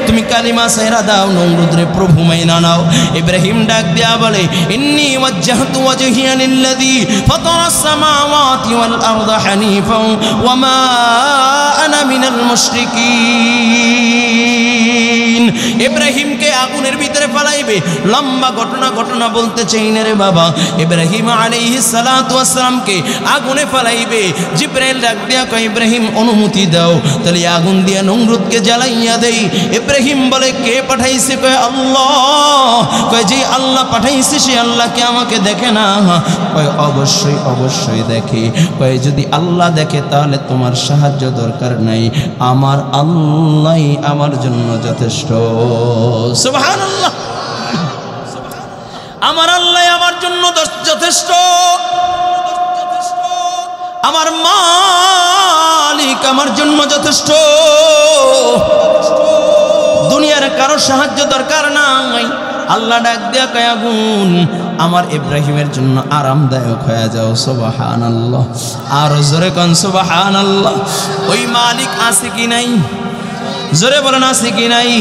তুমি কালিমা ছেড়ে দাও, নমরুদরে প্রভু মাইনা নাও। ইব্রাহিম ডাক দিয়া বলে, ইন্নী ওয়াজ্জাহতু ওয়াজহি লিল্লাযী ফাতারাস সামাওয়াতি ওয়াল আরদা হানিফান ওয়া মা আনা মিনাল মুশরিকিন। ইব্রাহিমকে আগুনের ভিতরে ফেলাইবে, লম্বা ঘটনা বলতে চাই না রে বাবা। ইব্রাহিম আলাইহিস সালাতু ওয়াস সালামকে আগুনে ফেলাইবে। জিবরাইল ডাক দিয়া কয়, ইব্রাহিম অনুমতি দাও, তাহলে আগুন দিয়া নমরুদকে জ্বালাইয়া দেই। ইব্রাহিম বলে, কে পাঠাইছে? কয় আল্লাহ। কয় যে আল্লাহ পাঠাইছে সে আল্লাহ কি আমাকে দেখে না? কয় অবশ্যই অবশ্যই দেখে। কয় যদি আল্লাহ দেখে তাহলে তোমার সাহায্য দরকার নাই, আমার আল্লাহই আমার জন্য যথেষ্ট। সুবহানাল্লাহ, আমার আল্লাহ আমার জন্য যথেষ্ট, আমার মালিক আমার জন্য যথেষ্ট। দুনিয়ার কারো সাহায্য দরকার নাই। আল্লাহ ডাক দেয়া কয়, আগুন আমার ইব্রাহিমের জন্য আরামদায়ক হয়ে যাও। সুবহানাল্লাহ, আর জোরে কোন সুবহানাল্লাহ। ওই মালিক আছে কি নাই? জোরে বলেন আছে কি নাই?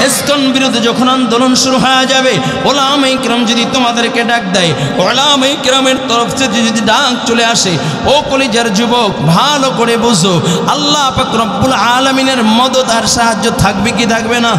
ইসকন বিরুদ্ধে যখন আন্দোলন শুরু হয়ে যাবে, ওলামায়ে কিরাম যদি তোমাদেরকে ডাক দেয়, ওলামায়ে কিরামের তরফ থেকে যদি ডাক চলে আসে, ও কলিজার যুবক ভালো করে বুঝো, আল্লাহ পাক রব্বুল আলামিনের মদদ আর সাহায্য থাকবে কি থাকবে না?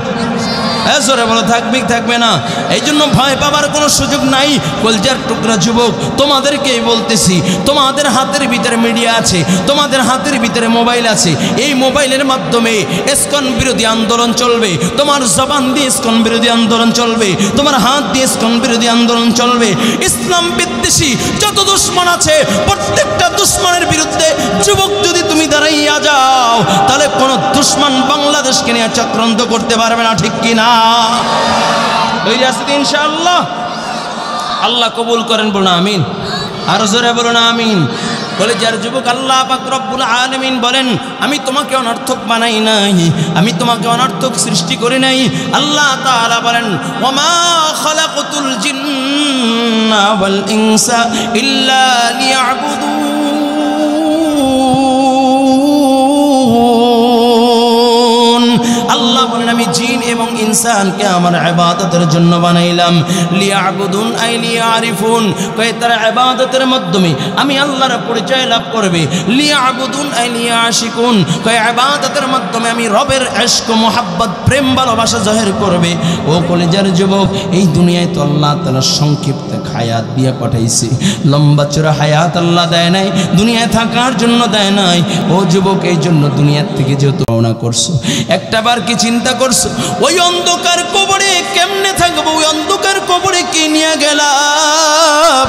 জোরে বলো, থাকবে থাকবে না? এই জন্য ভয় পাবার কোনো সুযোগ নাই। কলজার টুকরা যুবক, তোমাদেরকেই বলতেছি, তোমাদের হাতের ভিতরে মিডিয়া আছে, তোমাদের হাতের ভিতরে মোবাইল আছে। এই মোবাইলের মাধ্যমে ইসকন বিরোধী আন্দোলন চলবে, তোমার জবান দিয়ে ইসকন বিরোধী আন্দোলন চলবে, তোমার হাত দিয়ে ইসকন বিরোধী আন্দোলন চলবে। ইসলাম বিদ্বেষী যত দুশ্মন আছে, প্রত্যেকটা দুশ্মনের বিরুদ্ধে যুবক যদি তুমি দাঁড়াইয়া যাও, তাহলে কোনো দুশ্মন বাংলাদেশকে নিয়ে চক্রান্ত করতে পারবে না, ঠিক কিনা? ইনশাআল্লাহ আল্লাহ কবুল করেন, বলুন আমিন। আর জোরে বলুন আমিন। বলে যার যুবক, আল্লাহ পাক রব্বুল আলামিন বলেন, আমি তোমাকে অনর্থক বানাই নাই, আমি তোমাকে অনর্থক সৃষ্টি করি নাই। আল্লাহ তাআলা বলেন, ওয়ামা খালাকাতুল জিন্না ওয়াল ইনসা ইল্লা লিয়াবুদুন। আল্লাহ বলেন, আমি জিন এবং ইনসানকে আমার ইবাদতের জন্য বানাইলাম। লিয়াবুদুন আই লিয়ারিফুন, কয় তারা ইবাদতের মাধ্যমে আমি আল্লাহর পরিচয় লাভ করবে। লিয়াবুদুন আই লিয়াশিকুন, কয় ইবাদতের মাধ্যমে আমি রবের ইশক মোহাব্বত প্রেম ভালোবাসা জাহির করবে। ও কলিজার যুবক, এই দুনিয়ায় তো আল্লাহ তাআলা সংক্ষিপ্ত হায়াত দিয়ে পাঠাইছে, লম্বা চড়া হায়াত আল্লাহ দেয় নাই, দুনিয়ায় থাকার জন্য দেয় নাই। ও যুবক, এই জন্য দুনিয়ার থেকে যেহেতু রওনা করছো, একটাবার কি চিন্তা করছো ওই অন্ধকার কবরে কেমনে থাকবো? ওই অন্ধকার কবরে কি নিয়ে গেলাম?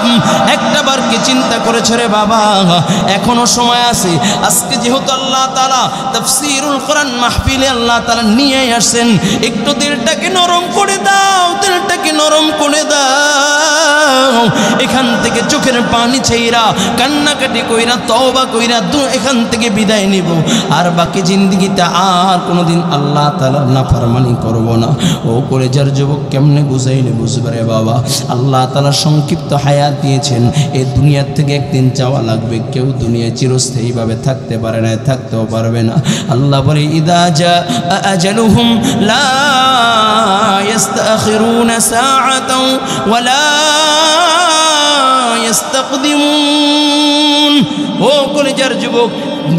একটাবার কি চিন্তা করেছো রে বাবা? এখনো সময় আছে। আজকে যেহেতু আল্লাহ তাআলা তাফসীরুল কোরআন মাহফিলে আল্লাহ তাআলা নিয়ে আসেন, একটু দিলটাকে নরম করে দাও, দিলটাকে নরম করে দাও। এখান থেকে চোখের পানি ছেইরা কান্নাকাটি কইরা তওবা কইরা এখান থেকে বিদায় নিব। আর বাকি জিন্দেগিতে আর কোনোদিন আল্লাহ তাআলার নাফরমানি করব না। ও কলেজার যুবক, কেমনে বুঝাইলে বুঝবে রে বাবা? আল্লাহ তাআলা সংক্ষিপ্ত হায়াত দিয়েছেন, এই দুনিয়ার থেকে একদিন যাওয়া লাগবে। কেউ দুনিয়ায় চিরস্থায়ীভাবে থাকতে পারে না, থাকতেও পারবে না। আল্লাহ বলে, ইদা জা আজালুহুম লা ইস্তাখিরুনা সাআতাও ওয়ালা ইস্তাকদিমুন। ও কলেজার যুবক,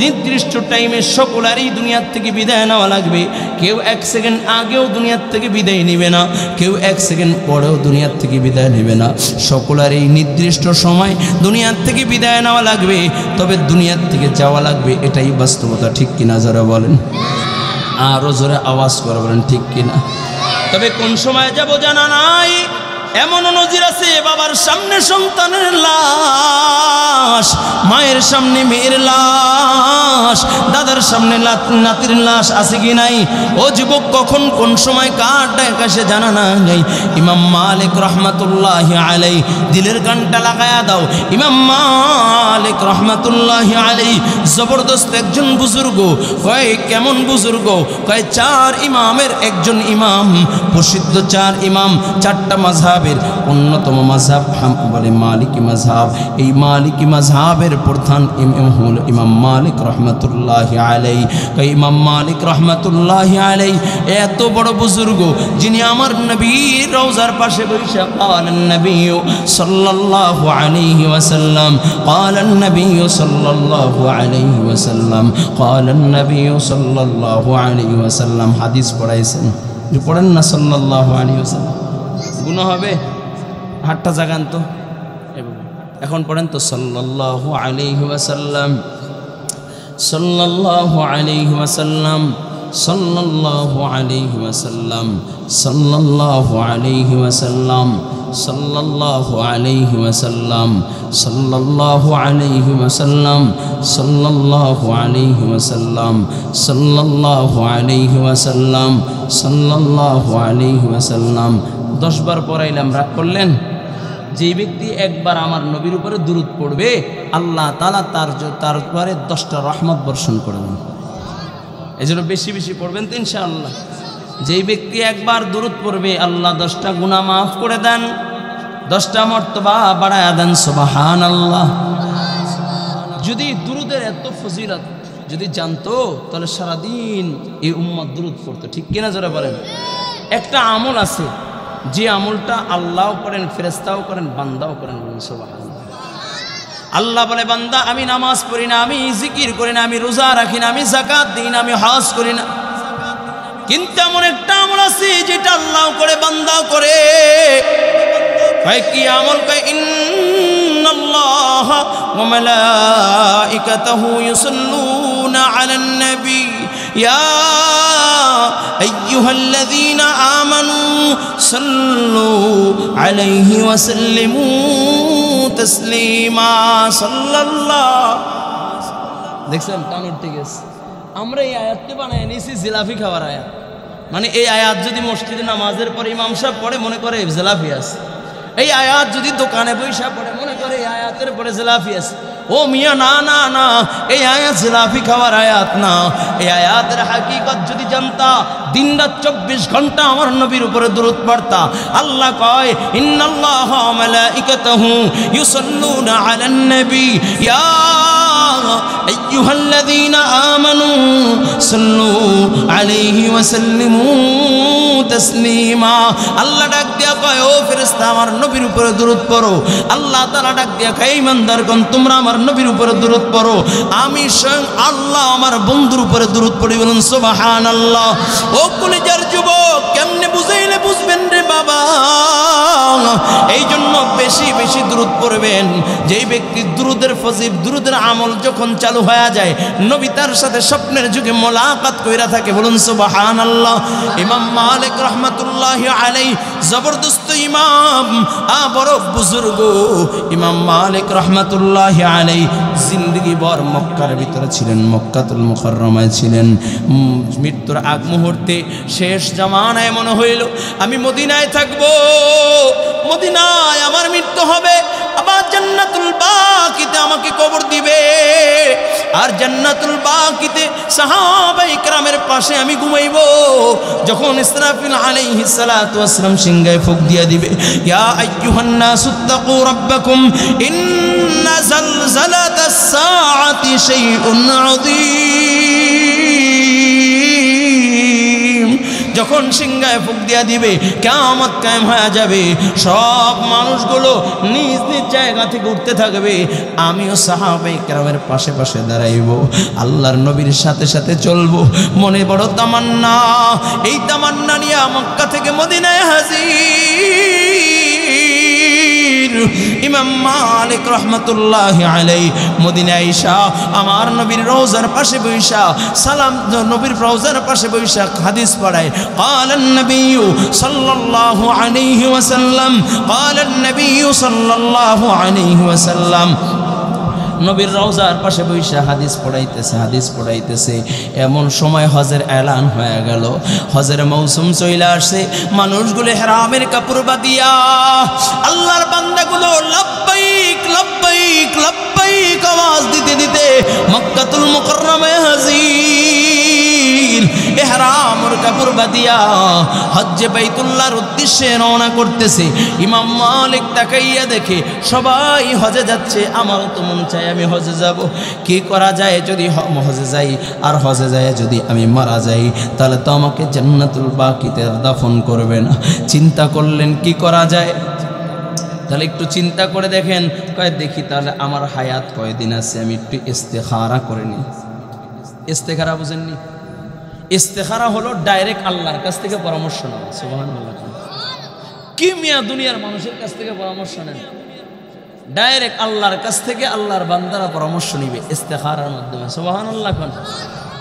নির্দিষ্ট টাইমে সকলেরই দুনিয়ার থেকে বিদায় নেওয়া লাগবে। কেউ 1 সেকেন্ড আগেও দুনিয়ার থেকে বিদায় নেবে না, কেউ 1 সেকেন্ড পরেও দুনিয়ার থেকে বিদায় নেবে না। সকলের এই নির্দিষ্ট সময় দুনিয়ার থেকে বিদায় নেওয়া লাগবে, তবে দুনিয়ার থেকে যাওয়া লাগবে, এটাই বাস্তবতা। ঠিক কিনা যারা বলেন? আরও জোরে আওয়াজ করে বলেন ঠিক কিনা? তবে কোন সময় যাব জানা নাই। এমন নজির আছে, বাবার সামনে সন্তানের লাশ, মায়ের সামনে মেয়ের লাশ, দাদার সামনে নাতির লাশ আছে কি নাই? ও যুবক, কখন কোন সময় কার ডাক আসে জানা নাই। ইমাম মালিক রহমাতুল্লাহি আলাইহি, দিলের গানটা লাগায়া দাও। ইমাম মালিক রহমাতুল্লাহি আলাইহি জবরদস্ত একজন বুজুর্গ। কয় কেমন বুজুর্গ? কয় 4 ইমামের একজন ইমাম, প্রসিদ্ধ 4 ইমাম, 4টা মাযহাবের অন্যতম মাযহাব বলে মালিকি মাযহাব। এই মালিকি মাযহাবের প্রধান ইমাম হল ইমাম মালিক রহমাতুল্লাহি আলাইহি। ইমাম মালিক রহমাতুল্লাহি আলাইহি এত বড় বুজুর্গ, যিনি আমার নবীর রওজার পাশে বসে قالن النبي صلى الله عليه وسلم قال النبي صلى الله عليه وسلم قال النبي صلى الله عليه وسلم হাদিস পড়াইছেন। যে পড়েন না সাল্লাল্লাহু আলাইহি ওয়াসাল্লাম, গুনাহ হবে? হাতটা জাগান তো, এখন পড়েন তো সাল্লাল্লাহু আলাইহি ওয়াসাল্লাম, সাল্লাল্লাহু আলাইহি ওয়াসাল্লাম, সাল্লাল্লাহু আলাইহি ওয়াসাল্লাম, সাল্লাল্লাহু আলাইহি ওয়াসাল্লাম, সাল্লাল্লাহু আলাইহি ওয়াসাল্লাম, সাল্লাল্লাহু আলাইহি ওয়াসাল্লাম, সাল্লাল্লাহু আলাইহি ওয়াসাল্লাম, সাল্লাল্লাহু আলাইহি ওয়াসাল্লাম, সাল্লাল্লাহু আলাইহি ওয়াসাল্লাম। 10 বার পড়াইলাম, রাগ করলেন? যে ব্যক্তি একবার আমার নবীর উপরে দুরূদ পড়বে, আল্লাহ তাআলা তার উপরে 10টা রহমত বর্ষণ করবেন। এজন্য বেশি বেশি পড়বেন তো ইনশাআল্লাহ। যেই ব্যক্তি একবার দুরূদ পড়বে, আল্লাহ 10টা গুনাহ মাফ করে দেন, 10টা মর্তবা বাড়ায়া দেন। সুবহানাল্লাহ। যদি দুরূদের এত ফজিলত যদি জানতো, তাহলে সারাদিন এই উম্মত দুরূদ পড়তো। ঠিক কিনা যারা বলেন? একটা আমল আছে, যে আমলটা আল্লাহও করেন, ফেরেশতাও করেন, বান্দাও করেন। সুবহানাল্লাহ। আল্লাহ বলে, বান্দা আমি নামাজ পড়ি না, আমি জিকির করি না, আমি রোজা রাখি না, আমি যাকাত দিই না, আমি হজ করি না, কিন্তু এমন একটা আমল আছে যেটা আল্লাহ করে, বান্দাও করে। কয় কি আমল? কয় ইন্নাল্লাহা ওয়া মালাইকাতাহু ইউসাল্লুনা আলান নবী ইয়া আইয়ুহাল্লাযীনা আমানু সাল্লু আলাইহি ওয়া সাল্লিমু তাসলিমা। সাল্লাল্লাহু। দেখছেন কানুর ঠিক আছে। আমরা এই আয়াতটি বানায় নিয়েছি জিলাপি খাওয়ার আয়াত। মানে এই আয়াত যদি মসজিদে নামাজের পরে ইমাম সাহেব পড়ে, মনে করে জিলাপি আছে। এই আয়াত যদি দোকানে বৈশা পড়ে, মনে করে এই আয়াতের পরে জিলাপি আছে। ও মিয়া, না না না, এই আয়াত জিলাপি খাওয়ার আয়াত না। এই আয়াতের হাকিকত যদি জানতা, দিন রাত 24 ঘন্টা আমার নবীর উপরে দুরূদ পড়তা। আল্লাহ কয় ইন্নাল্লাহা ওয়া মালাইকাতাহু ইউসাল্লুনা আলান নবী ইয়া আইয়ুহাল্লাযীনা আমানু সাল্লু আলাইহি ওয়া সাল্লিমু তাসলিমা। আল্লাহ ডাক দিয়া কয়, ও ফেরেশতা আমার নবীর উপরে দুরূদ পড়ো। আল্লাহ তাআলা ডাক দিয়া কয়, ইমানদারগণ তোমরা আমার নবীর উপরে দুরূদ পড়ো। আমি স্বয়ং আল্লাহ আমার বন্ধুর উপরে দুরূদ পড়ি। বলুন সুবহানাল্লাহ। ও কলিজার যুবক, কেমনে বুঝাইলে বুঝবেন রে বাবা? এই জন্য বেশি বেশি দুরূদ পড়বেন। যেই ব্যক্তি দুরূদের ফজিলত, দুরূদের আমল যখন চালু হয়ে যায়, নবী তার সাথে স্বপ্নের যুগে মোলাকাত কইরা থাকে। বলুন সুবহানাল্লাহ। ইমাম মালিক রহমাতুল্লাহি আলাইহি জবরদস্ত ইমাম, বড় বুজুর্গ ইমাম মালিক রহমাতুল্লাহি আলাইহি জিন্দেগি ভর মক্কার ভিতরে ছিলেন, মক্কাতুল মুকাররমায় ছিলেন। মৃত্যুর আগ মুহূর্তে শেষ জামানায় মনে হইল আমি মদিনায় থাকবো, মদিনায় আমার মৃত্যু হবে, আবার জান্নাতুল বাকিতে আমাকে কবর দিবে, আর জান্নাতুল বাকিতে সাহাবায়ে কেরামের পাশে আমি ঘুমাইবো। যখন ইসরাফিল আলাইহিস সালাতু ওয়াস সালাম সিংহায় ফুঁক দিয়ে দিবে, ইয়া আইয়ুহান নাসুত্তাকু রাব্বাকুম ইন্না জালজালাতাস সাআতি শাইউন আযীম। যখন সিংহায় ফুঁক দিয়া দিবে, কিয়ামত কায়েম হয়ে যাবে। সব মানুষগুলো নিজ নিজ নিজ জায়গা থেকে উঠতে থাকবে, আমিও সাহাবায়ে কেরামের পাশে পাশে দাঁড়াইব, আল্লাহর নবীর সাথে সাথে চলবো। মনে বড় তামান্না, এই তামান্না নিয়ে মক্কা থেকে মদিনায় হাজির। ইমাম মালিক রহমতুল্লাহি আলাইহি মদিনায় আইসা আমার নবীর রওজার পাশে বইসা সালাম, নবীর রওজার পাশে বইসা হাদিস পড়ায়। ক্বালান নবিয়্যু সাল্লাল্লাহু আলাইহি ওয়াসাল্লাম, ক্বালান নবিয়্যু সাল্লাল্লাহু আলাইহি ওয়াসাল্লাম। নবীর রওজার পাশে বইসা হাদিস পড়াইতেছে। এমন সময় হজের এলান হয়ে গেল, হজের মৌসুম চলে আসছে। মানুষগুলো ইহরামের কাপড় বাঁধিয়া আল্লাহর বান্দাগুলো লাব্বাইক লাব্বাইক লাব্বাইক আওয়াজ দিতে দিতে মক্কাতুল মুকাররমায় হাজির। ইহরামের কাপড় বাঁধিয়া হজ্জে বাইতুল্লাহর উদ্দেশ্যে রওনা করতেছে। ইমাম মালিক তাকাইয়া দেখে সবাই হজে যাচ্ছে, আমারও তো মন চায় আমি হজে যাব। কি করা যায়, যদি হজে যাই আর হজে যায় যদি আমি মারা যাই, তাহলে তো আমাকে জান্নাতুল বাকিতে দাফন করবে না। চিন্তা করলেন কি করা যায়। তাহলে একটু চিন্তা করে দেখেন, কয় দেখি তাহলে আমার হায়াত কয়দিন আছে, আমি একটু ইস্তেখারা করে নিই। ইস্তেখারা বুঝেননি? ইস্তেখারা হলো ডাইরেক্ট আল্লাহর কাছ থেকে পরামর্শ নেওয়া। সুবহানাল্লাহ। কি মিয়া দুনিয়ার মানুষের কাছ থেকে পরামর্শ নেন, ডাইরেক্ট আল্লাহর কাছ থেকে আল্লাহর বান্দারা পরামর্শ নিবে ইস্তেখারার মাধ্যমে। সুবহানাল্লাহ। কোন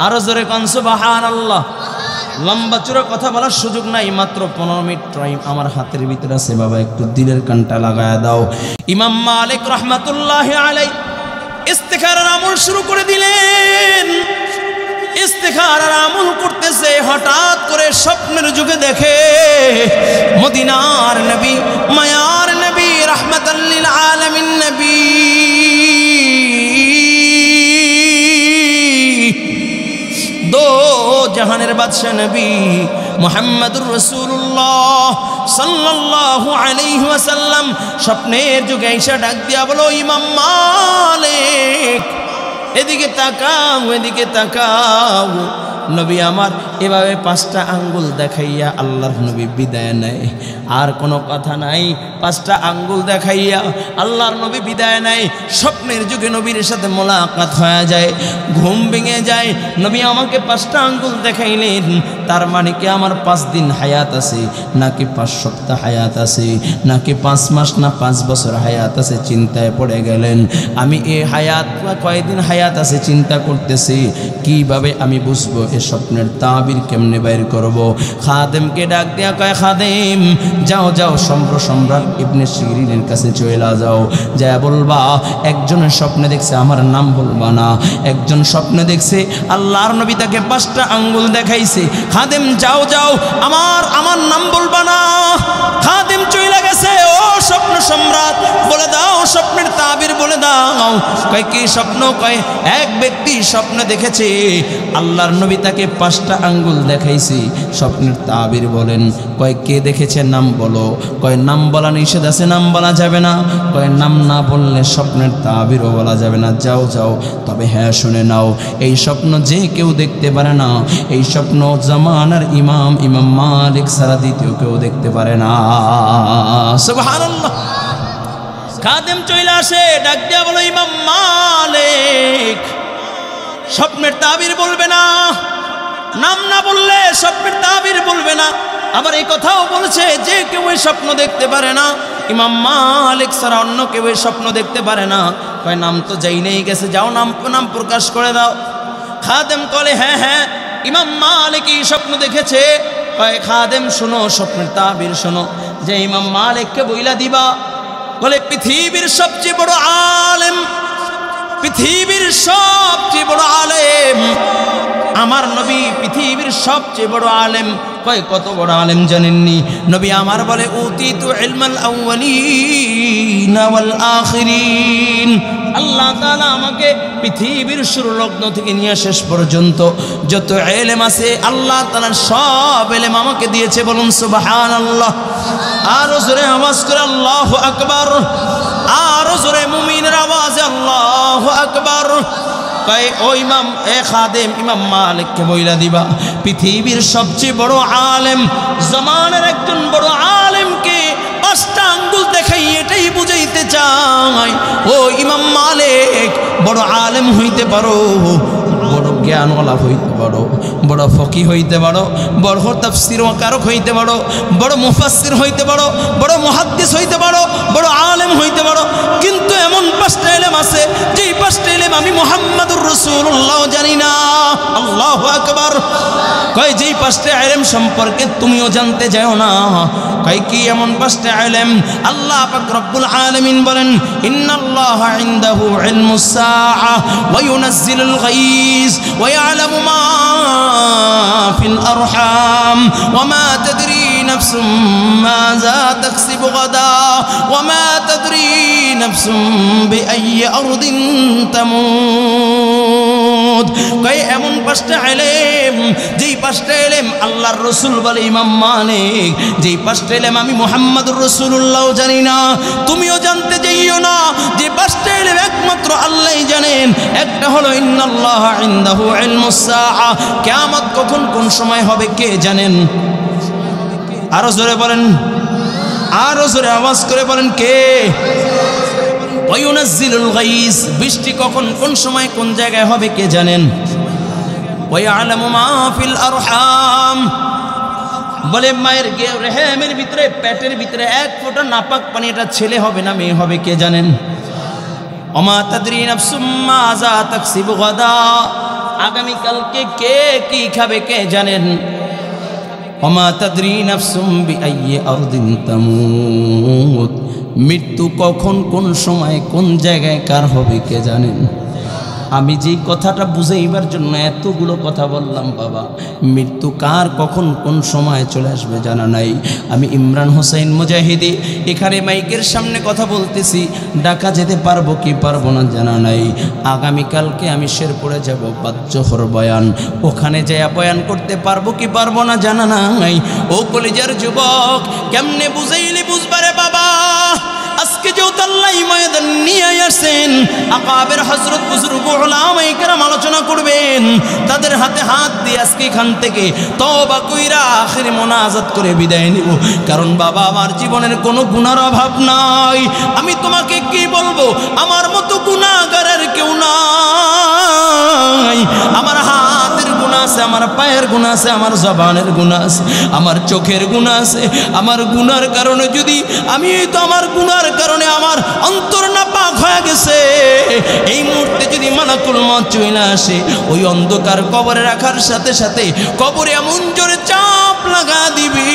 আরো জোরে কোন সুবহানাল্লাহ। লম্বা চূড়া কথা বলার সুযোগ নাই, মাত্র 15 মিনিট টাইম আমার হাতের ভিতরে আছে, বাবা একটু দিলের কানটা লাগায়া দাও। ইমাম মালিক রহমাতুল্লাহি আলাইহি ইস্তেখারার আমল শুরু করে দিলেন। ইস্তেখারার আমল করতেছে, হঠাৎ করে স্বপ্নের যুগে দেখে মদিনার নবী, মায়ার নবী, রাহমাতাল লিল আলামিন নবী, দো জাহানের বাদশা নবী মুহাম্মদুর রাসূলুল্লাহ সাল্লাল্লাহু আলাইহি ওয়াসাল্লাম স্বপ্নের যুগে আয়েশা ডাক দিয়া বলো, ইমাম মালিক এদিকে তাকাও, এদিকে তাকাও। নবী আমার এভাবে 5টা আঙ্গুল দেখাইয়া আল্লাহর নবী বিদায় নেয়, আর কোনো কথা নাই। 5টা আঙ্গুল দেখাইয়া আল্লাহর নবী বিদায় নেয়। স্বপ্নের যুগে নবীর সাথে মোলাকাত হয়ে যায়, ঘুম ভেঙে যায়। নবী আমাকে 5টা আঙ্গুল দেখাইলেন, তার মানে কি আমার 5 দিন হায়াত আছে, নাকি 5 সপ্তাহ হায়াত আছে, নাকি 5 মাস না 5 বছর হায়াত আছে। চিন্তায় পড়ে গেলেন। আমি এই হায়াত কয়দিন হায়াত আছে চিন্তা করতেছি, কিভাবে আমি বুঝবো এ স্বপ্নের তাবির কেমনে বাইর করব। খাদেমকে ডাক দেয়া কয়, খাদেম যাও যাও সম্রাট ইবনে সিরিনের কাছে চলে যাও, যা বলবা একজনের স্বপ্নে দেখছে, আমার নাম বলবা না, একজন স্বপ্নে দেখছে আল্লাহর নবী তাকে 5টা আঙ্গুল দেখাইছে। খাদেম যাও যাও, আমার নাম বলবা না। খাদেম চলে গেছে। ও স্বপ্ন সম্রাট বলে দাও, স্বপ্নের তাবির বলে দাও। কয় কি স্বপ্ন? কয় এক ব্যক্তি স্বপ্ন দেখেছে আল্লাহর নবী তাকে 5টা আঙ্গুল দেখাইছি। স্বপ্নের তাবির বলেন। কয় কে দেখেছে, নাম বলো। কয় নাম বলা নিষেধ আছে, নাম বলা যাবে না। কয় নাম না বললে স্বপ্নের তাবিরও বলা যাবে না। যাও যাও, তবে হ্যাঁ শুনে নাও, এই স্বপ্ন যে কেউ দেখতে পারে না, এই স্বপ্ন জামানার ইমাম মালিক ছাড়া দ্বিতীয় কেউ দেখতে পারে না। সুবহানাল্লাহ। খাদেম চলে আসে, ডাক দিয়া বলো, ইমাম মালিক স্বপ্নের তাবির বলবে না, নাম না বললে স্বপ্নের তাবির বলবে না। আবার এই কথাও বলছে যে কেউ এই স্বপ্ন দেখতে পারে না, ইমাম মালিক ছাড়া অন্য কেউ এই স্বপ্ন দেখতে পারে না। কয় নাম তো যাই নেই গেছে, যাও নাম প্রকাশ করে দাও। খাদেম বলে হ্যাঁ হ্যাঁ ইমাম মালিক এই স্বপ্ন দেখেছে। কয় খাদেম শোনো, স্বপ্নের তাবির শোনো, যে ইমাম মালিককে বইলা দিবা। বলে পৃথিবীর সবচেয়ে বড় আলেম, পৃথিবীর সবচেয়ে বড় আলেম আমার নবী, পৃথিবীর সবচেয়ে বড় আলেম। কয় কত বড় আলেম জানেননি? নবী আমার বলে উতিতু ইলমাল আউয়ালিন ওয়াল আখিরিন। আল্লাহ তাআলা আমাকে পৃথিবীর শুরু লগ্ন থেকে নিয়ে শেষ পর্যন্ত যত ইলম আছে আল্লাহ তাআলা সব ইলম আমাকে দিয়েছে। বলুন সুবহানাল্লাহ। আরো জোরে আওয়াজ করে আল্লাহু আকবার। আরো জোরে মুমিনের আওয়াজে আল্লাহু আকবার। কয় ও ইমাম, এ খাদেম ইমাম মালিককে বইলা দিবা, পৃথিবীর সবচেয়ে বড় আলেম, জমানের একজন বড় আলেমকে 5টা আঙ্গুল দেখাইয়ে এটাই বুঝাইতে চাই, ও ইমাম মালিক বড় আলেম হইতে পারো, বড় জ্ঞানওয়ালা হইতে পারো, বড় ফকি হইতে পারো, বড় তাফসীর কারক হইতে পারো, বড় মুফাসসির হইতে পারো, বড় মুহাদ্দিস হইতে পারো, বড় আলেম হইতে পারো, কিন্তু এমন 5টা ইলম আছে যেই 5টা ইলম আমি মুহাম্মাদুর রাসূলুল্লাহ জানি না। আল্লাহু আকবার। কয় যেই 5টা ইলম সম্পর্কে তুমিও জানতে যাও না। কয় কি এমন 5টা ইলম? আল্লাহ পাক রব্বুল আলামিন বলেন, ইন্নাল্লাহা ইনদাহু ইলমুস সাআ ওয়া ইউনাজ্জিলুল গায়স ওয়া ইয়ালামু মা ফিল আরহাম ওয়া মা তাদরি নাফসুম মাযা তাকসিবু গাদা ওয়া মা তাদরি নাফসুম বিআইয়ি আরদিন তামুত। কয় এমন 5টা ইলম, যেই 5টা ইলম আল্লাহর রাসূল বলে ইমাম মালিক, যেই 5টা ইলম আমি মুহাম্মাদুর রাসূলুল্লাহ জানি না, তুমিও জানতে যাইও না। যে 5টা ইলম একমাত্র আল্লাহই জানেন। একটা হলো ইন্নাল্লাহা ইনদাহু ইলমুস সাআ, কিয়ামত কখন কোন সময় হবে কে জানেন? আরো জোরে বলেন, আরো জোরে আওয়াজ করে বলেন কে? ওয়া ইউনাজ্জিলুল গায়স, বৃষ্টি কখন কোন সময় কোন জায়গায় হবে কে জানেন? ওয়া ইয়ালামু মা ফিল আরহাম, বলে মায়ের রেহেমের ভিতরে, পেটের ভিতরে 1 ফোঁটা নাপাক পানি, এটা ছেলে হবে না মেয়ে হবে কে জানেন? ওমা তাদরি নাফসুম মাযা তাকসিবু গাদা, আগামী কালকে কে কি খাবে কে জানেন? ওমা তাদরি নাফসুম বিআইয়ি আরদিন তামুত, মৃত্যু কখন কোন সময় কোন জায়গায় কার হবে কে জানেন? আমি যেই কথাটা বুঝাইবার জন্য এতগুলো কথা বললাম বাবা, মৃত্যু কার কখন কোন সময় চলে আসবে জানা নাই। আমি ইমরান হোসেন মুজাহিদি এখানে মাইকের সামনে কথা বলতেছি, ডাকা যেতে পারবো কি পারবো না জানা নাই। আগামীকালকে আমি শেরপুরে যাব বাদজোহর বয়ান, ওখানে যাইয়া বয়ান করতে পারবো কি পারবো না জানা নাই। ও কলিজার যুবক, কেমনে বুঝাইলে বুঝবারে বাবা? আজকে যেহেতু আল্লাহ ময়দান নিয়ে আসেন, আকাবের হযরত বুজুর্গ উলামায়ে কেরাম আলোচনা করবেন, তাদের হাতে হাত দিয়ে আজকে এখান থেকে তওবা কইরা আখির মোনাজাত করে বিদায় নিব। কারণ বাবা আমার জীবনের কোনো গুনার অভাব নাই। আমি তোমাকে কি বলবো, আমার মতো গুনাহগারের কেউ নাই। আমার হাতের গুনাহ আছে, আমার পায়ের গুনাহ আছে, আমার জবানের গুনাহ আছে, আমার চোখের গুনাহ আছে। আমার গুনার কারণে যদি আমি তো আমার গুনার কারণে আমার অন্তর নাপাক হয়ে গেছে, এই মুহূর্তে যদি মালাকুল মউত চলে আসে, ওই অন্ধকার কবরে রাখার সাথে সাথে কবরে এমন জোরে চাপ লাগা দিবি,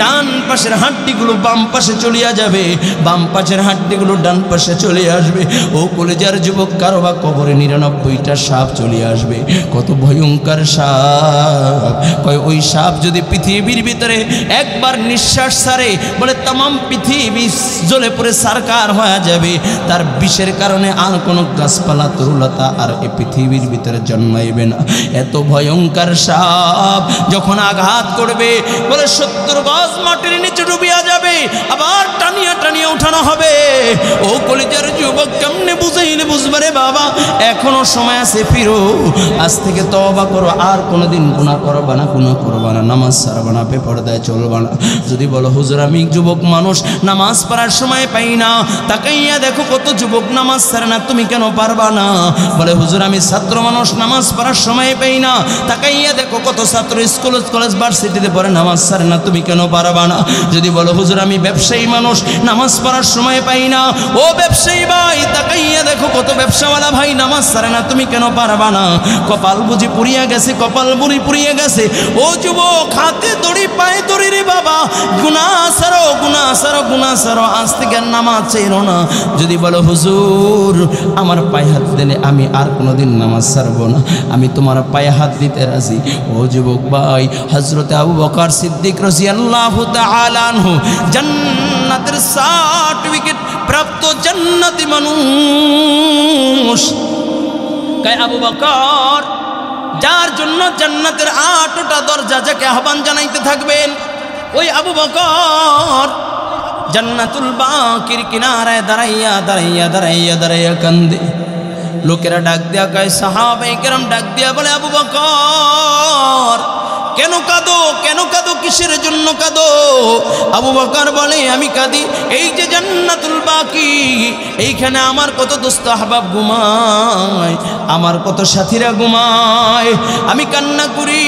ডান পাশের হাড্ডিগুলো বাম পাশে চলিয়া যাবে, বাম পাশের হাড্ডিগুলো ডান পাশে চলে আসবে। ও কলেজার যুবক, কারো বা কবরে 99টা সাপ চলে আসবে। কত ভয়ঙ্কর সাপ! কয় ওই সাপ যদি পৃথিবীর ভিতরে একবার নিঃশ্বাস ছাড়ে, বলে তামাম পৃথিবী জ্বলে পড়ে সারকার হয়ে যাবে। তার বিষের কারণে আর কোনো গাছপালা তরুলতা আর এই পৃথিবীর ভিতরে জন্মাইবে না। এত ভয়ঙ্কর সাপ যখন আঘাত করবে, বলে 70 গজ মাটির নিচে ডুবিয়া যাবে, আবার টানিয়া টানিয়া উঠানো হবে। ও কলিজার যুবক, কেমনে বুঝাইলে বুঝবারে বাবা? এখনো সময় আছে, ফিরো, আজ থেকে তওবা করো, আর কোনোদিন গুনাহ করবা না, গুনাহ করবা না, নামাজ ছাড়বা না, বেপরদায় চলবা না। যদি বলো হুজুর আমি যুবক মানুষ, নামাজ পড়ার সময় পাই না, তাকাইয়া দেখো কত যুবক নামাজ ছাড়ে না, তুমি কেন পারবা না? বলে হুজুর আমি ছাত্র মানুষ, নামাজ পড়ার সময় পাই না, তাকাইয়া দেখো কত ছাত্র স্কুল কলেজ ভার্সিটিতে পড়ে, নামাজ ছাড়ে না, তুমি কেন পারবা না? যদি বলো হুজুর আমি ব্যবসায়ী মানুষ, নামাজ পড়ার সময় পাই না, ও ব্যবসায়ী ভাই তাকাইয়া দেখো কত ব্যবসাওয়ালা ভাই নামাজ ছাড়ে না, তুমি কেন পারবা না? কপাল বুঝি পুড়িয়া গেছে, কপাল বুড়ি পুড়িয়ে গেছে। ও যুবক, হাতে দড়ি পায়ে দড়ি রে বাবা, গুনাহ ছাড়ো, গুনাহ ছাড়ো, গুনাহ ছাড়ো, আজ থেকে নামাজ ছাড়ো না। যদি বলো হুজুর আমার পায়ে হাত দিলে আমি আর কোনোদিন নামাজ ছাড়বো না, আমি তোমার পায়ে হাত দিতে রাজি। ও যুবক ভাই, হযরতে আবু বকর সিদ্দিক রাদিয়াল্লাহু তাআলা আনহু জান্নাতের সার্টিফিকেট প্রাপ্ত জান্নাতি মানুষ। কয় আবু বকর, যার জন্য জান্নাতের 8টা দরজা, যাকে আহ্বান জানাইতে থাকবেন, ওই আবু বকর জান্নাতুল বাকির কিনারায় দাঁড়াইয়া দাঁড়াইয়া দাঁড়াইয়া দাঁড়াইয়া কান্দে। লোকেরা ডাক দেয়া কয়, সাহাবায়ে কেরাম ডাক দিয়া বলে, আবু বকর কেন কাঁদো, কেন কাঁদো, কিসের জন্য কাঁদো? আবু বকর বলে আমি কাঁদি এই যে জান্নাতুল বাকি, এইখানে আমার কত দোস্ত আহবাব ঘুমায়, আমার কত সাথীরা ঘুমায়, আমি কান্না করি,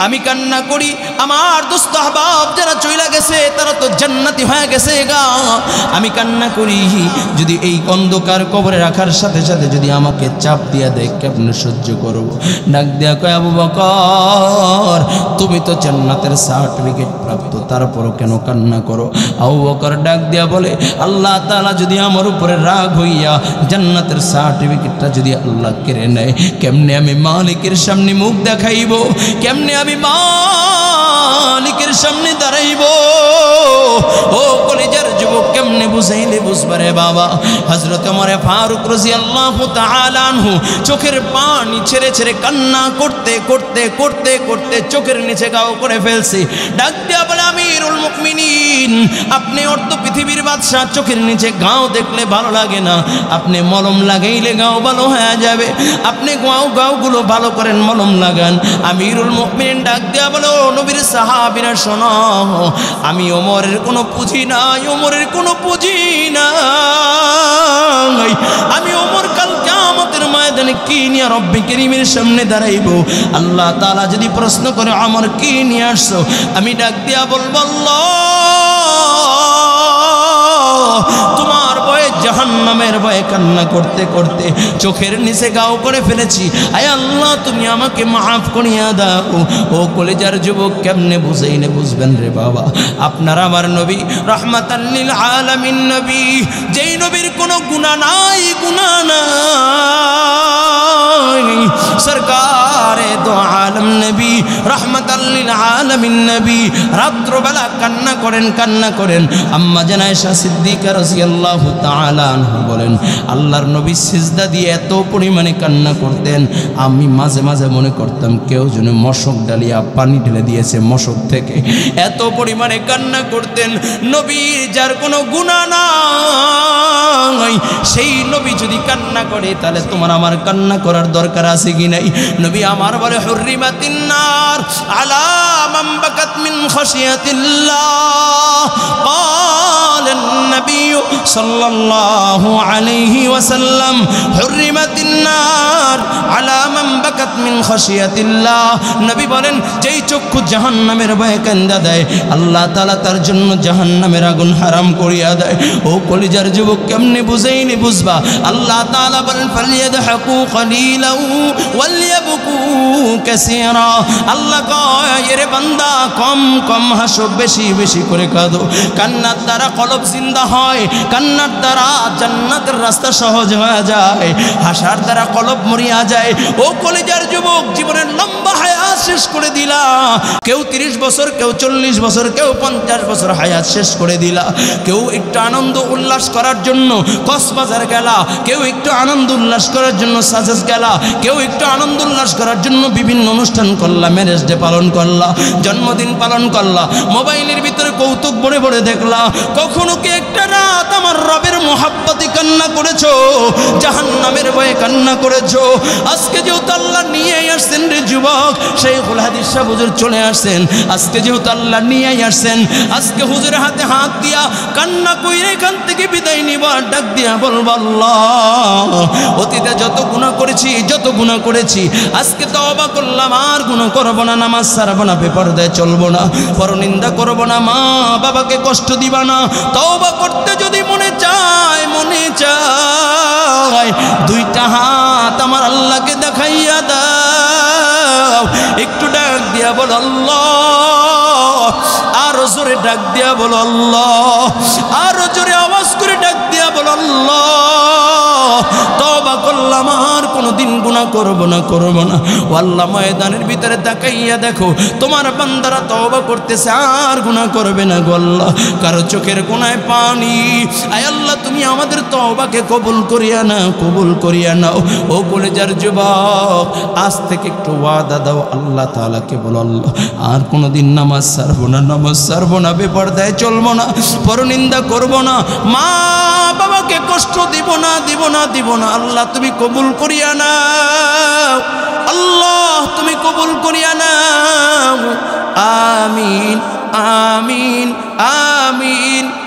আমি কান্না করি। আমার দোস্ত আহবাব যারা চইলা গেছে তারা তো জান্নাতি হয়ে গেছে গা, আমি কান্না করি। যদি এই অন্ধকার কবরে রাখার সাথে সাথে যদি আমাকে চাপ দিয়া দেয় কেমনে সহ্য করব? ডাক দিয়া কয় আবু বকর তুমি তো জান্নাতের সার্টিফিকেট প্রাপ্ত, তারপরও কেন কান্না করো? আবু বকর ডাক দিয়া বলে আল্লাহ তাআলা যদি আমার উপরে রাগ হইয়া জান্নাতের সার্টিফিকেটটা যদি আল্লাহ কেড়ে নেয়, কেমনে আমি মালিকের সামনে মুখ দেখাইব, কেমনে আমি মালিকের সামনে দাঁড়াইব? ও কলিজার যুবক কেমনে বুঝাইলে বুঝবারে বাবা? হযরত ওমর ফারুক রাদিয়াল্লাহু তাআলা আনহু চোখের পানি ছেড়ে ছেড়ে কান্না করতে করতে করতে করতে চোখের নিচে গাও করে ফেলছে। ডাক দিয়া বলে আমিরুল মুমিনিন আপনি অর্ধ পৃথিবীর বাদশা, চোখের নিচে গাও দেখলে ভালো লাগে না, আপনি মলম লাগাইলে গাও ভালো হয়ে যাবে, আপনি গাওগুলো ভালো করেন, মলম লাগান। আমিরুল মুমিনিন ডাক দিয়া বলে ও নবীর সাহাবীরা শোনো, আমি ওমরের কোনো পুঁজি নাই, ওমরের কোনো পুঁজি নাই, আমি ওমর কাল কিয়ামতের ময়দানে কি নিয়ে রব্বে কারীমের সামনে দাঁড়াইব? আল্লাহ তাআলা যদি প্রশ্ন করে আমার কি নিয়ে আসছো, আমি ডাক দিয়া বলবো আল্লাহ তোমার ভয়ে, জাহান্নামের ভয়ে কান্না করতে করতে চোখের নিচে গাও করে ফেলেছি, আয় আল্লাহ তুমি আমাকে মাফ করিয়া দাও। ও কলেজার যুবক কেমনে বুঝাইলে বুঝবেন রে বাবা? আপনার আমার নবী রাহমাতাল লিল আলামিন নবী, যেই নবীর কোনো গুনাহ নাই, গুনাহ নাই, সরকারে দো আলম নবী রাহমাতাল লিল আলামিন নবী রাত্রবেলা কান্না করেন, কান্না করেন। আম্মা জান আয়েশা সিদ্দিকা রাদিয়াল্লাহু তাআলা আনহা বলেন আল্লাহর নবী সিজদা দিয়ে এত পরিমাণে কান্না করতেন, আমি মাঝে মাঝে মনে করতাম কেউ যেন মশক ডালিয়া পানি ঢেলে দিয়েছে মশক থেকে, এত পরিমাণে কান্না করতেন। নবী যার কোনো গুনাহ নাই, সেই নবী যদি কান্না করে তাহলে তোমার আমার কান্না করার দরকার আছে কি নাই? নবী আমার বলে হুররিমাতিন নার আলা মান বাকাত মিন খাশিয়াতিল্লাহ। قال النبي صلى الله عليه وسلم حرمت النار على من بكت من خشية الله। নবী বলেন যেই চক্ষু জাহান্নামের ভয়ে কান্দা দেয় আল্লাহ তাআলা তার জন্য জাহান্নামের আগুন হারাম করিয়া দেয়। ও কলিজার যুবক কেমনে বুঝাইনি বুঝবা? আল্লাহ তাআলা বলেন ফালিয়াদহাকু কলিলাও ওয়ালিয়াবকু কাসীরা। আল্লাহ কয় এরে বান্দা কম কম হাসো, বেশি বেশি করে কাঁদো। কান্নার দ্বারা কলব জিন্দা হয়, কান্নার দ্বারা জান্নাতের রাস্তা সহজ হয়ে যায়, হাসার দ্বারা কলব মরিয়া যায়। ও কলিজার যুবক জীবনের লম্বা হায়াত শেষ করে দিলা, কেউ 30 বছর, কেউ 40 বছর, কেউ 50 বছর হায়াত শেষ করে দিলা। কেউ একটু আনন্দ উল্লাস করার জন্য কক্সবাজার গেলা, কেউ একটু আনন্দ উল্লাস করার জন্য সাজেস গেলা, কেউ একটু আনন্দ উল্লাস করার জন্য বিভিন্ন অনুষ্ঠান করলা, ম্যারেজ ডে পালন করলা, জন্মদিন পালন করলা, মোবাইলের ভিতরে কৌতুক ভরে ভরে দেখলা। কখনো কি একটা রাত আমার রবের মোহাব্বতে কান্না করেছো? জাহান্নামের ভয়ে কান্না করেছো? আজকে যেহেতু আল্লাহ নিয়ে আসছেন রে যুবক, শাইখুল হাদিস সাহেব হুজুর চলে আসছেন, আজকে যেহেতু আল্লাহ নিয়ে আসছেন, আজকে হুজুরের হাতে হাত দিয়া কান্না কইরে এখান থেকে বিদায় নিবা, ডাক দিয়া বলবো আল্লাহ অতীতে যত গুনাহ করেছি, যত গুনাহ করেছি আজকে তওবা করলাম, আর গুনাহ করব না, নামাজ ছাড়ব না, বেপরদায় চলবো না, পরনিন্দা করব না, মা বাবাকে কষ্ট দিবা না। তওবা করতে যদি মনে চায়, মনে চায়, দুইটা হাত আমার আল্লাহকে দেখাইয়া দাও, একটু ডাক দিয়া বল আল্লাহ, আর জোরে ডাক দিয়া বল আল্লাহ, আর জোরে আওয়াজ করে ডাক দিয়া বল আল্লাহ তওবা করলাম, আর কোনোদিন গুনাহ করব না, করব না। ও আল্লাহ ময়দানের ভিতরে তাকাইয়া দেখো তোমার বান্দারা তওবা করতেছে, আর গুনাহ করবে না গো আল্লাহ, কারো চোখের কোণায় পানি। আয় আল্লাহ তুমি আমাদের তওবাকে কবুল করিয়া নাও, কবুল করিয়া নাও। ও কলেজার যুবক আজ থেকে একটু ওয়াদা দাও আল্লাহ তাআলাকে, বলো আল্লাহ আর কোনোদিন নামাজ ছাড়বো না, নামাজ ছাড়বো না, বেপরদায় চলবো না, পরনিন্দা করব না, মা বাবাকে কষ্ট দিব না, দিব না, দিব না। আল্লাহ তুমি কবুল করিয়া নাও, আল্লাহ তুমি কবুল করিয়া নাও। আমিন আমিন আমিন।